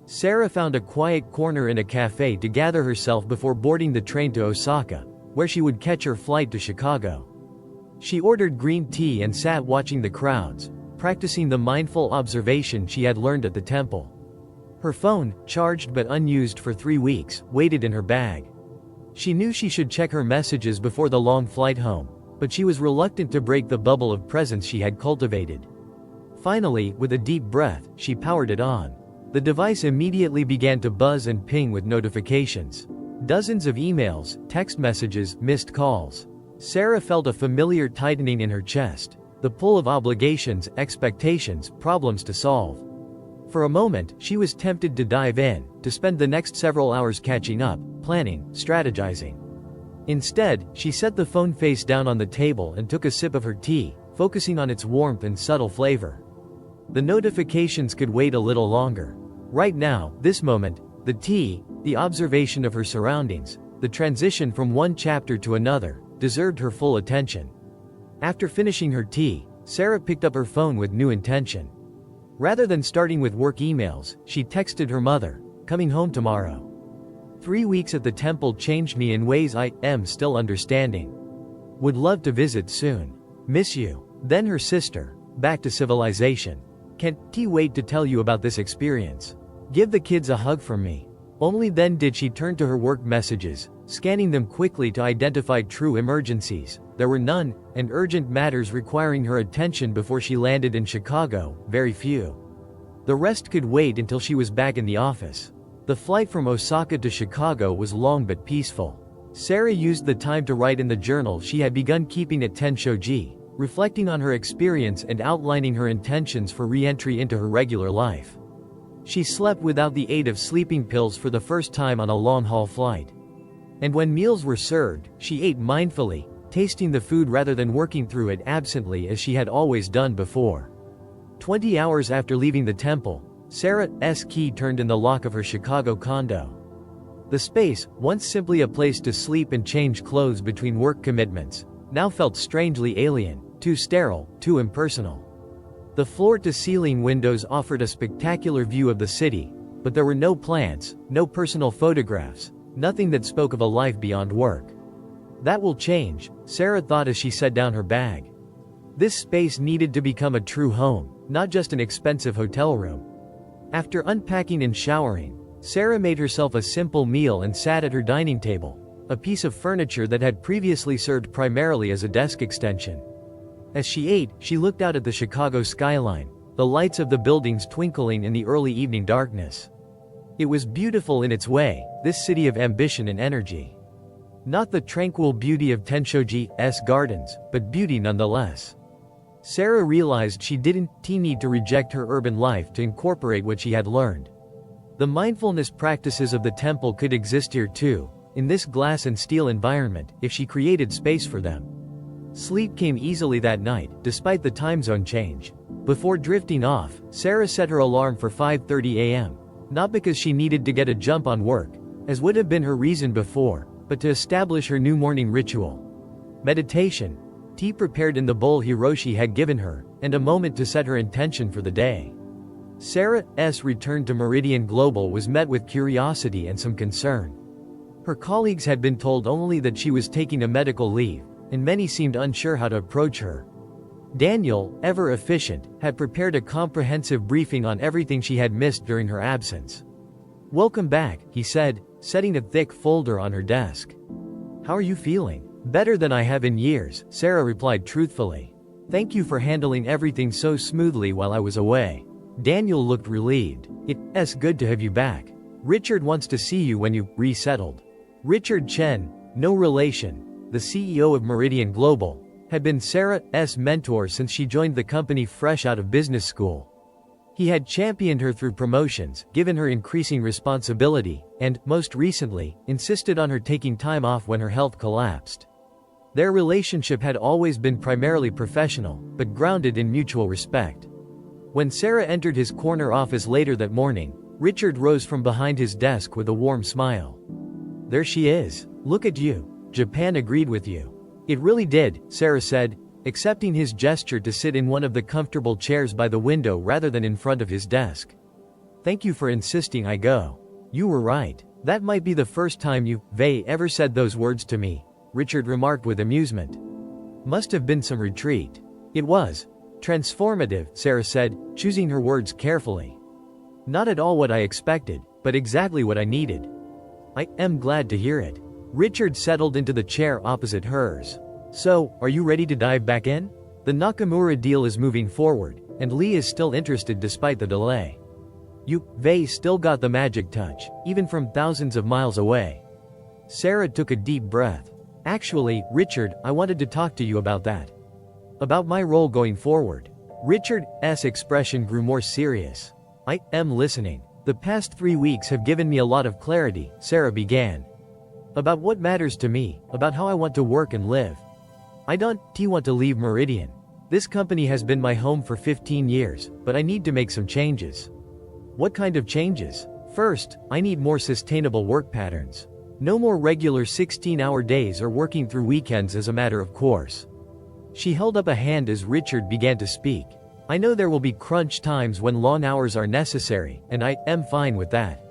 Sarah found a quiet corner in a cafe to gather herself before boarding the train to Osaka, where she would catch her flight to Chicago. She ordered green tea and sat watching the crowds, practicing the mindful observation she had learned at the temple. Her phone, charged but unused for 3 weeks, waited in her bag. She knew she should check her messages before the long flight home, but she was reluctant to break the bubble of presence she had cultivated. Finally, with a deep breath, she powered it on. The device immediately began to buzz and ping with notifications. Dozens of emails, text messages, missed calls. Sarah felt a familiar tightening in her chest, the pull of obligations, expectations, problems to solve. For a moment, she was tempted to dive in, to spend the next several hours catching up, planning, strategizing. Instead, she set the phone face down on the table and took a sip of her tea, focusing on its warmth and subtle flavor. The notifications could wait a little longer. Right now, this moment, the tea, the observation of her surroundings, the transition from one chapter to another, deserved her full attention. After finishing her tea, Sarah picked up her phone with new intention. Rather than starting with work emails, she texted her mother, "Coming home tomorrow. 3 weeks at the temple changed me in ways I am still understanding. Would love to visit soon. Miss you." Then her sister, "Back to civilization. Can't wait to tell you about this experience. Give the kids a hug from me." Only then did she turn to her work messages, scanning them quickly to identify true emergencies. There were none, and urgent matters requiring her attention before she landed in Chicago, very few. The rest could wait until she was back in the office. The flight from Osaka to Chicago was long but peaceful. Sarah used the time to write in the journal she had begun keeping at Tenshoji, reflecting on her experience and outlining her intentions for re-entry into her regular life. She slept without the aid of sleeping pills for the first time on a long-haul flight. And when meals were served, she ate mindfully, tasting the food rather than working through it absently as she had always done before. 20 hours after leaving the temple, Sarah's key turned in the lock of her Chicago condo. The space, once simply a place to sleep and change clothes between work commitments, now felt strangely alien, too sterile, too impersonal. The floor-to-ceiling windows offered a spectacular view of the city, but there were no plants, no personal photographs, nothing that spoke of a life beyond work. That will change, Sarah thought as she set down her bag. This space needed to become a true home, not just an expensive hotel room. After unpacking and showering, Sarah made herself a simple meal and sat at her dining table, a piece of furniture that had previously served primarily as a desk extension. As she ate, she looked out at the Chicago skyline, the lights of the buildings twinkling in the early evening darkness. It was beautiful in its way, this city of ambition and energy. Not the tranquil beauty of Tenshoji's gardens, but beauty nonetheless. Sarah realized she didn't need to reject her urban life to incorporate what she had learned. The mindfulness practices of the temple could exist here too, in this glass and steel environment, if she created space for them. Sleep came easily that night, despite the time zone change. Before drifting off, Sarah set her alarm for 5:30 a.m., not because she needed to get a jump on work, as would have been her reason before, but to establish her new morning ritual. Meditation, tea prepared in the bowl Hiroshi had given her, and a moment to set her intention for the day. Sarah's return to Meridian Global was met with curiosity and some concern. Her colleagues had been told only that she was taking a medical leave, and many seemed unsure how to approach her. Daniel, ever efficient, had prepared a comprehensive briefing on everything she had missed during her absence. "Welcome back," he said, setting a thick folder on her desk. "How are you feeling?" "Better than I have in years," Sarah replied truthfully. "Thank you for handling everything so smoothly while I was away." Daniel looked relieved. "It's good to have you back. Richard wants to see you when you resettled." Richard Chen, no relation, the CEO of Meridian Global, had been Sarah's mentor since she joined the company fresh out of business school. He had championed her through promotions, given her increasing responsibility, and, most recently, insisted on her taking time off when her health collapsed. Their relationship had always been primarily professional, but grounded in mutual respect. When Sarah entered his corner office later that morning, Richard rose from behind his desk with a warm smile. "There she is. Look at you. Japan agreed with you." "It really did," Sarah said, accepting his gesture to sit in one of the comfortable chairs by the window rather than in front of his desk. "Thank you for insisting I go." "You were right. That might be the first time you ever said those words to me," Richard remarked with amusement. "Must have been some retreat." "It was. Transformative," Sarah said, choosing her words carefully. "Not at all what I expected, but exactly what I needed." "I am glad to hear it." Richard settled into the chair opposite hers. "So, are you ready to dive back in? The Nakamura deal is moving forward, and Lee is still interested despite the delay. You still got the magic touch, even from thousands of miles away." Sarah took a deep breath. "Actually, Richard, I wanted to talk to you about that. About my role going forward." Richard's expression grew more serious. "I am listening. The past 3 weeks have given me a lot of clarity," Sarah began. "About what matters to me, about how I want to work and live. I don't want to leave Meridian. This company has been my home for 15 years, but I need to make some changes." "What kind of changes?" "First, I need more sustainable work patterns. No more regular 16-hour days or working through weekends as a matter of course." She held up a hand as Richard began to speak. "I know there will be crunch times when long hours are necessary, and I am fine with that.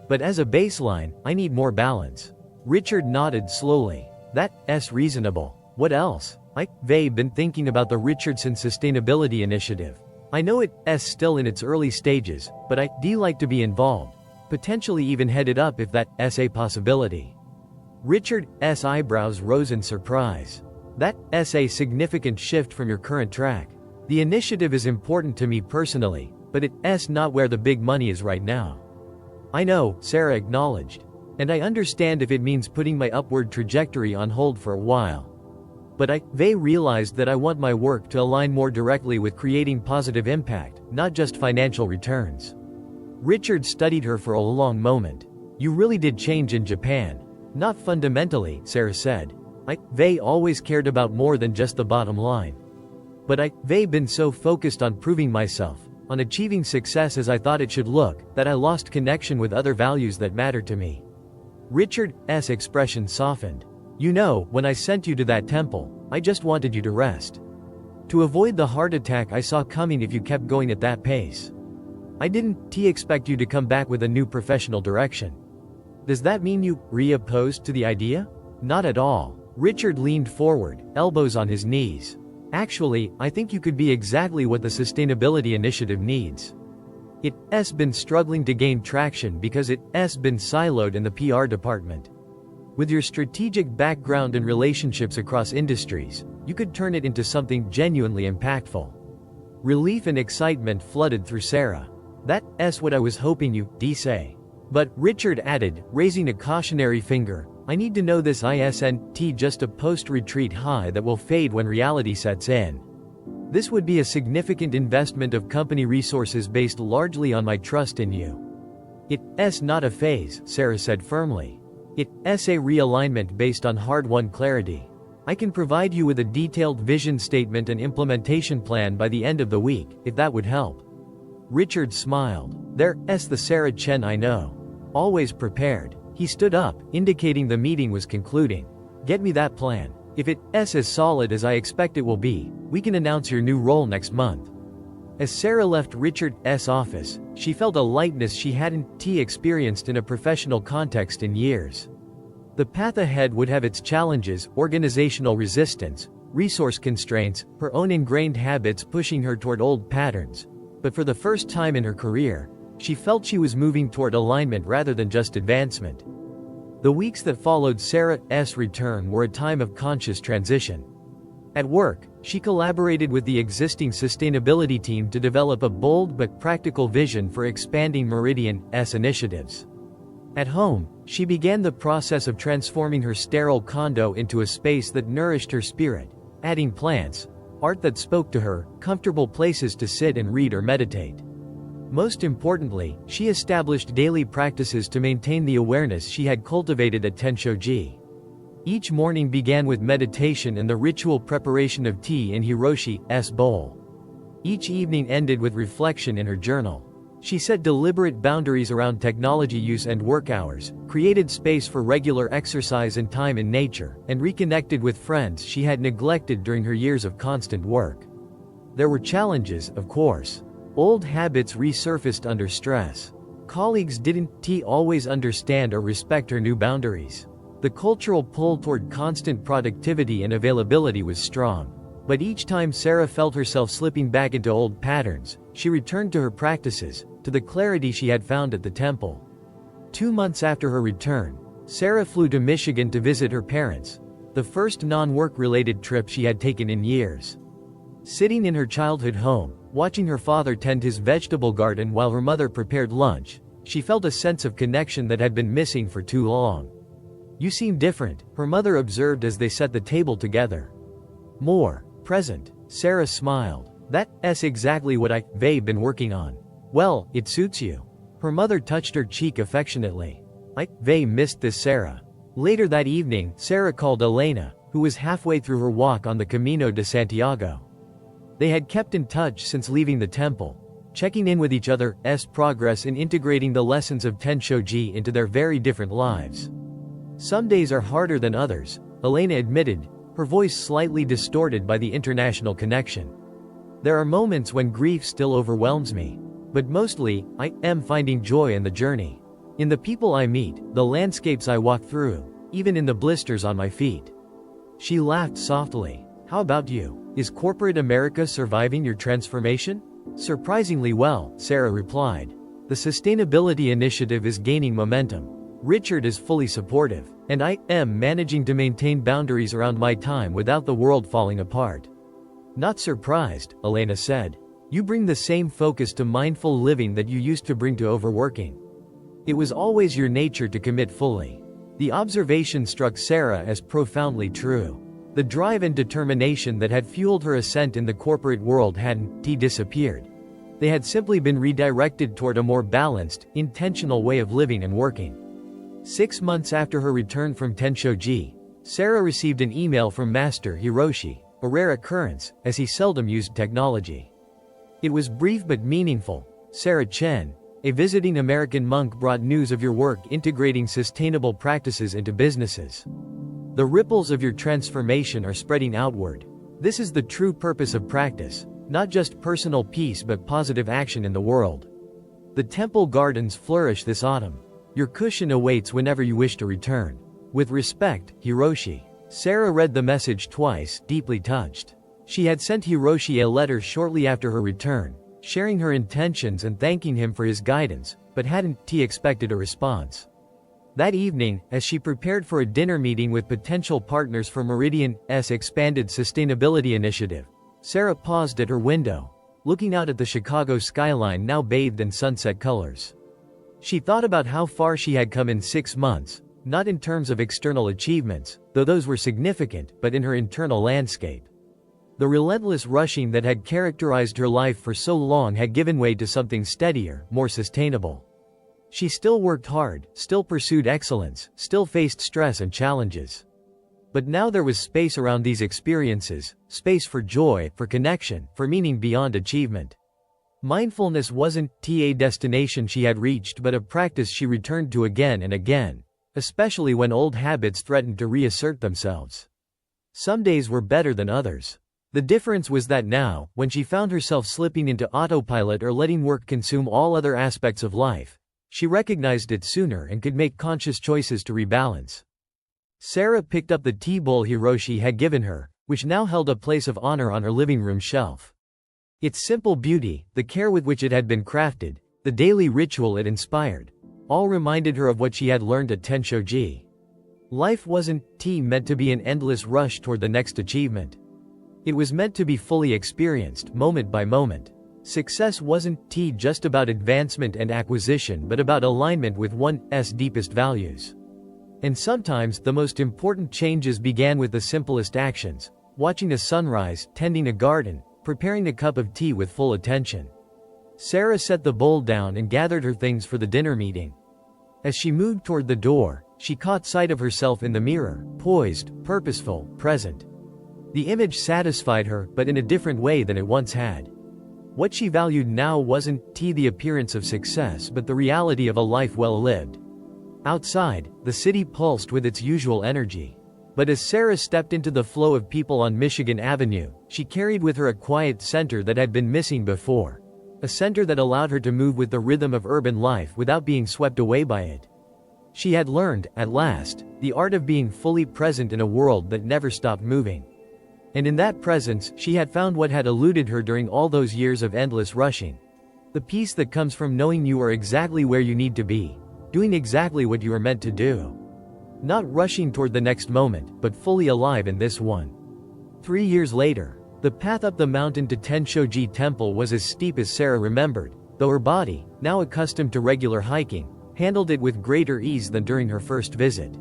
But as a baseline, I need more balance." Richard nodded slowly. "That's reasonable. What else?" "I've been thinking about the Richardson Sustainability Initiative. I know it's still in its early stages, but I'd like to be involved. Potentially even head it up if that's a possibility." Richard's eyebrows rose in surprise. "That's a significant shift from your current track. The initiative is important to me personally, but it's not where the big money is right now." "I know," Sarah acknowledged. "And I understand if it means putting my upward trajectory on hold for a while." They realized that I want my work to align more directly with creating positive impact, not just financial returns. Richard studied her for a long moment. You really did change in Japan. Not fundamentally, Sarah said. They always cared about more than just the bottom line. They've been so focused on proving myself, on achieving success as I thought it should look, that I lost connection with other values that mattered to me. Richard's expression softened. You know, when I sent you to that temple, I just wanted you to rest. To avoid the heart attack I saw coming if you kept going at that pace. I didn't expect you to come back with a new professional direction. Does that mean you opposed to the idea? Not at all. Richard leaned forward, elbows on his knees. Actually, I think you could be exactly what the sustainability initiative needs. It's been struggling to gain traction because it's been siloed in the PR department. With your strategic background and relationships across industries, you could turn it into something genuinely impactful. Relief and excitement flooded through Sarah. That's what I was hoping you'd say. But, Richard added, raising a cautionary finger, I need to know this isn't just a post-retreat high that will fade when reality sets in. This would be a significant investment of company resources based largely on my trust in you. It's not a phase, Sarah said firmly. It's a realignment based on hard-won clarity. I can provide you with a detailed vision statement and implementation plan by the end of the week, if that would help. Richard smiled. There's the Sarah Chen I know. Always prepared. He stood up, indicating the meeting was concluding. Get me that plan. If it's as solid as I expect it will be, we can announce your new role next month. As Sarah left Richard's office, she felt a lightness she hadn't experienced in a professional context in years. The path ahead would have its challenges, organizational resistance, resource constraints, her own ingrained habits pushing her toward old patterns. But for the first time in her career, she felt she was moving toward alignment rather than just advancement. The weeks that followed Sarah's return were a time of conscious transition. At work, she collaborated with the existing sustainability team to develop a bold but practical vision for expanding Meridian's initiatives. At home, she began the process of transforming her sterile condo into a space that nourished her spirit, adding plants, art that spoke to her, comfortable places to sit and read or meditate. Most importantly, she established daily practices to maintain the awareness she had cultivated at Tenshoji. Each morning began with meditation and the ritual preparation of tea in Hiroshi's bowl. Each evening ended with reflection in her journal. She set deliberate boundaries around technology use and work hours, created space for regular exercise and time in nature, and reconnected with friends she had neglected during her years of constant work. There were challenges, of course. Old habits resurfaced under stress. Colleagues didn't always understand or respect her new boundaries. The cultural pull toward constant productivity and availability was strong. But each time Sarah felt herself slipping back into old patterns, she returned to her practices, to the clarity she had found at the temple. 2 months after her return, Sarah flew to Michigan to visit her parents, the first non-work-related trip she had taken in years. Sitting in her childhood home, watching her father tend his vegetable garden while her mother prepared lunch, she felt a sense of connection that had been missing for too long. You seem different, her mother observed as they set the table together. More present, Sarah smiled. That's exactly what I've been working on. Well, it suits you. Her mother touched her cheek affectionately. I've missed this, Sarah. Later that evening, Sarah called Elena, who was halfway through her walk on the Camino de Santiago. They had kept in touch since leaving the temple, checking in with each other's progress in integrating the lessons of Tenshoji into their very different lives. Some days are harder than others, Elena admitted, her voice slightly distorted by the international connection. There are moments when grief still overwhelms me, but mostly, I am finding joy in the journey. In the people I meet, the landscapes I walk through, even in the blisters on my feet. She laughed softly. How about you? Is corporate America surviving your transformation? Surprisingly well, Sarah replied. The sustainability initiative is gaining momentum. Richard is fully supportive, and I am managing to maintain boundaries around my time without the world falling apart. Not surprised, Elena said. You bring the same focus to mindful living that you used to bring to overworking. It was always your nature to commit fully. The observation struck Sarah as profoundly true. The drive and determination that had fueled her ascent in the corporate world hadn't disappeared. They had simply been redirected toward a more balanced, intentional way of living and working. 6 months after her return from Tenshoji, Sarah received an email from Master Hiroshi, a rare occurrence, as he seldom used technology. It was brief but meaningful. Sarah Chen, a visiting American monk, brought news of your work integrating sustainable practices into businesses. The ripples of your transformation are spreading outward. This is the true purpose of practice, not just personal peace but positive action in the world. The temple gardens flourish this autumn. Your cushion awaits whenever you wish to return. With respect, Hiroshi. Sarah read the message twice, deeply touched. She had sent Hiroshi a letter shortly after her return, sharing her intentions and thanking him for his guidance, but hadn't expected a response. That evening, as she prepared for a dinner meeting with potential partners for Meridian's expanded sustainability initiative, Sarah paused at her window, looking out at the Chicago skyline now bathed in sunset colors. She thought about how far she had come in 6 months, not in terms of external achievements, though those were significant, but in her internal landscape. The relentless rushing that had characterized her life for so long had given way to something steadier, more sustainable. She still worked hard, still pursued excellence, still faced stress and challenges. But now there was space around these experiences, space for joy, for connection, for meaning beyond achievement. Mindfulness wasn't a destination she had reached but a practice she returned to again and again, especially when old habits threatened to reassert themselves. Some days were better than others. The difference was that now, when she found herself slipping into autopilot or letting work consume all other aspects of life, she recognized it sooner and could make conscious choices to rebalance. Sarah picked up the tea bowl Hiroshi had given her, which now held a place of honor on her living room shelf. Its simple beauty, the care with which it had been crafted, the daily ritual it inspired, all reminded her of what she had learned at Tenshoji. Life wasn't meant to be an endless rush toward the next achievement. It was meant to be fully experienced, moment by moment. Success wasn't just about advancement and acquisition but about alignment with one's deepest values. And sometimes the most important changes began with the simplest actions: watching a sunrise, tending a garden, preparing a cup of tea with full attention. Sarah set the bowl down and gathered her things for the dinner meeting. As she moved toward the door, she caught sight of herself in the mirror, poised, purposeful, present. The image satisfied her, but in a different way than it once had. What she valued now wasn't the appearance of success but the reality of a life well lived. Outside, the city pulsed with its usual energy. But as Sarah stepped into the flow of people on Michigan Avenue, she carried with her a quiet center that had been missing before. A center that allowed her to move with the rhythm of urban life without being swept away by it. She had learned, at last, the art of being fully present in a world that never stopped moving. And in that presence, she had found what had eluded her during all those years of endless rushing. The peace that comes from knowing you are exactly where you need to be, doing exactly what you are meant to do. Not rushing toward the next moment, but fully alive in this one. 3 years later, the path up the mountain to Tenshoji Temple was as steep as Sarah remembered, though her body, now accustomed to regular hiking, handled it with greater ease than during her first visit.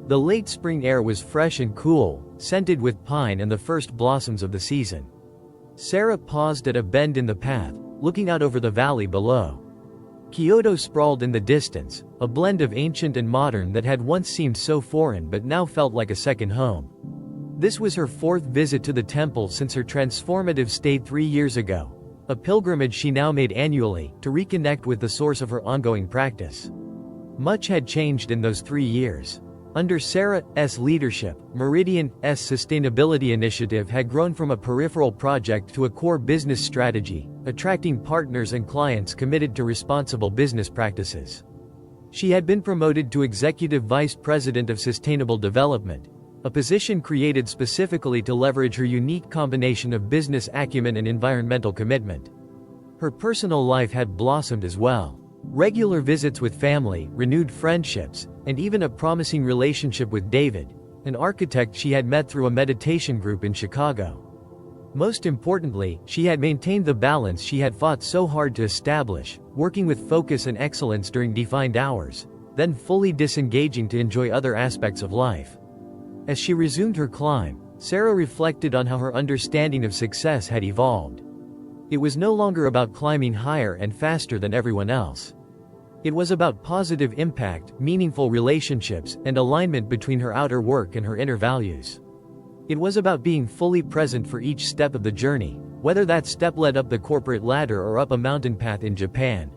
The late spring air was fresh and cool, scented with pine and the first blossoms of the season. Sarah paused at a bend in the path, looking out over the valley below. Kyoto sprawled in the distance, a blend of ancient and modern that had once seemed so foreign but now felt like a second home. This was her 4th visit to the temple since her transformative stay 3 years ago, a pilgrimage she now made annually to reconnect with the source of her ongoing practice. Much had changed in those 3 years. Under Sarah's leadership, Meridian's sustainability initiative had grown from a peripheral project to a core business strategy, attracting partners and clients committed to responsible business practices. She had been promoted to Executive Vice President of Sustainable Development, a position created specifically to leverage her unique combination of business acumen and environmental commitment. Her personal life had blossomed as well. Regular visits with family, renewed friendships, and even a promising relationship with David, an architect she had met through a meditation group in Chicago. Most importantly, she had maintained the balance she had fought so hard to establish, working with focus and excellence during defined hours, then fully disengaging to enjoy other aspects of life. As she resumed her climb, Sarah reflected on how her understanding of success had evolved. It was no longer about climbing higher and faster than everyone else. It was about positive impact, meaningful relationships, and alignment between her outer work and her inner values. It was about being fully present for each step of the journey, whether that step led up the corporate ladder or up a mountain path in Japan.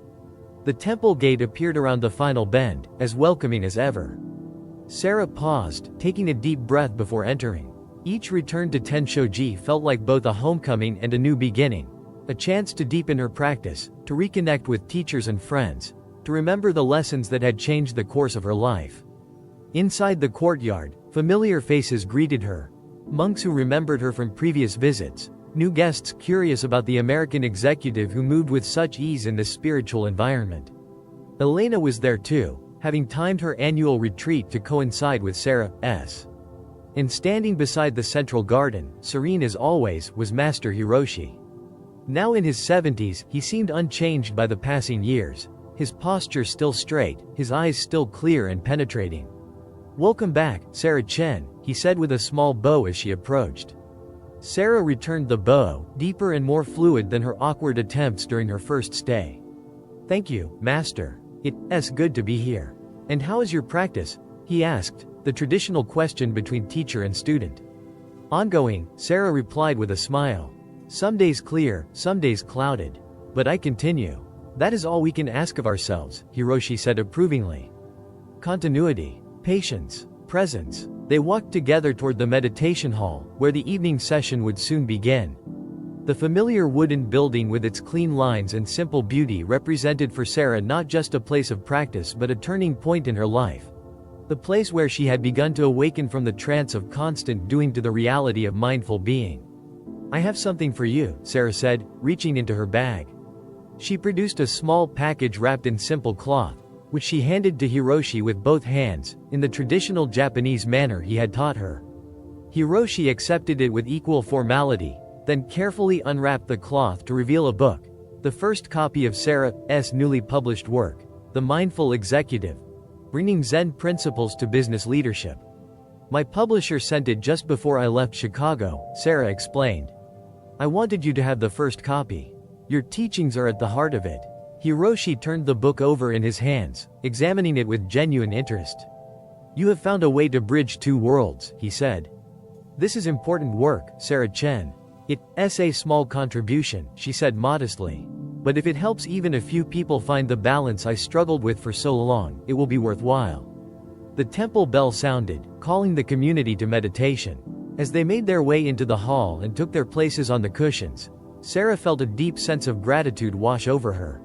The temple gate appeared around the final bend, as welcoming as ever. Sarah paused, taking a deep breath before entering. Each return to Tenshoji felt like both a homecoming and a new beginning, a chance to deepen her practice, to reconnect with teachers and friends, to remember the lessons that had changed the course of her life. Inside the courtyard, familiar faces greeted her. Monks who remembered her from previous visits, new guests curious about the American executive who moved with such ease in this spiritual environment. Elena was there too, having timed her annual retreat to coincide with Sarah's. And standing beside the central garden, serene as always, was Master Hiroshi. Now in his 70s, he seemed unchanged by the passing years, his posture still straight, his eyes still clear and penetrating. "Welcome back, Sarah Chen," he said with a small bow as she approached. Sarah returned the bow, deeper and more fluid than her awkward attempts during her first stay. "Thank you, Master. It's good to be here. And how is your practice?" he asked, the traditional question between teacher and student. "Ongoing," Sarah replied with a smile. "Some days clear, some days clouded. But I continue. That is all we can ask of ourselves," Hiroshi said approvingly. Continuity, patience, presence. They walked together toward the meditation hall, where the evening session would soon begin. The familiar wooden building with its clean lines and simple beauty represented for Sarah not just a place of practice but a turning point in her life. The place where she had begun to awaken from the trance of constant doing to the reality of mindful being. "I have something for you," Sarah said, reaching into her bag. She produced a small package wrapped in simple cloth, which she handed to Hiroshi with both hands, in the traditional Japanese manner he had taught her. Hiroshi accepted it with equal formality, then carefully unwrapped the cloth to reveal a book, the first copy of Sarah's newly published work, The Mindful Executive, Bringing Zen Principles to Business Leadership. "My publisher sent it just before I left Chicago," Sarah explained. "I wanted you to have the first copy. Your teachings are at the heart of it." Hiroshi turned the book over in his hands, examining it with genuine interest. "You have found a way to bridge two worlds," he said. "This is important work, Sarah Chen. It's a small contribution," she said modestly. "But if it helps even a few people find the balance I struggled with for so long, it will be worthwhile." The temple bell sounded, calling the community to meditation. As they made their way into the hall and took their places on the cushions, Sarah felt a deep sense of gratitude wash over her.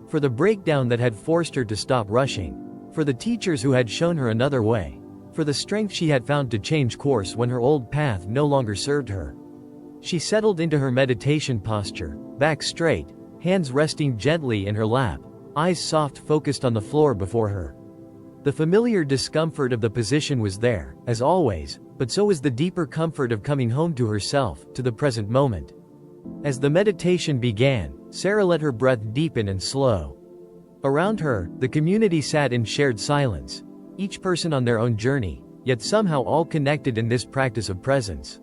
For the breakdown that had forced her to stop rushing. For the teachers who had shown her another way. For the strength she had found to change course when her old path no longer served her. She settled into her meditation posture, back straight, hands resting gently in her lap, eyes soft focused on the floor before her. The familiar discomfort of the position was there, as always, but so was the deeper comfort of coming home to herself, to the present moment. As the meditation began, Sarah let her breath deepen and slow. Around her, the community sat in shared silence, each person on their own journey, yet somehow all connected in this practice of presence.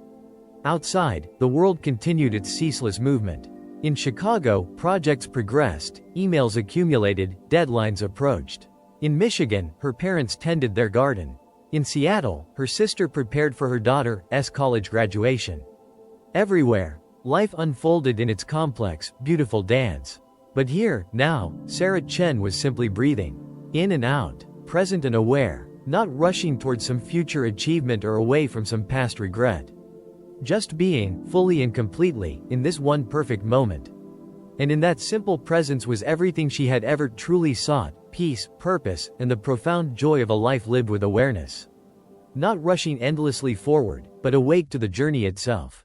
Outside, the world continued its ceaseless movement. In Chicago, projects progressed, emails accumulated, deadlines approached. In Michigan, her parents tended their garden. In Seattle, her sister prepared for her daughter's college graduation. Everywhere, life unfolded in its complex, beautiful dance. But here, now, Sarah Chen was simply breathing. In and out, present and aware, not rushing towards some future achievement or away from some past regret. Just being, fully and completely, in this one perfect moment. And in that simple presence was everything she had ever truly sought: peace, purpose, and the profound joy of a life lived with awareness. Not rushing endlessly forward, but awake to the journey itself.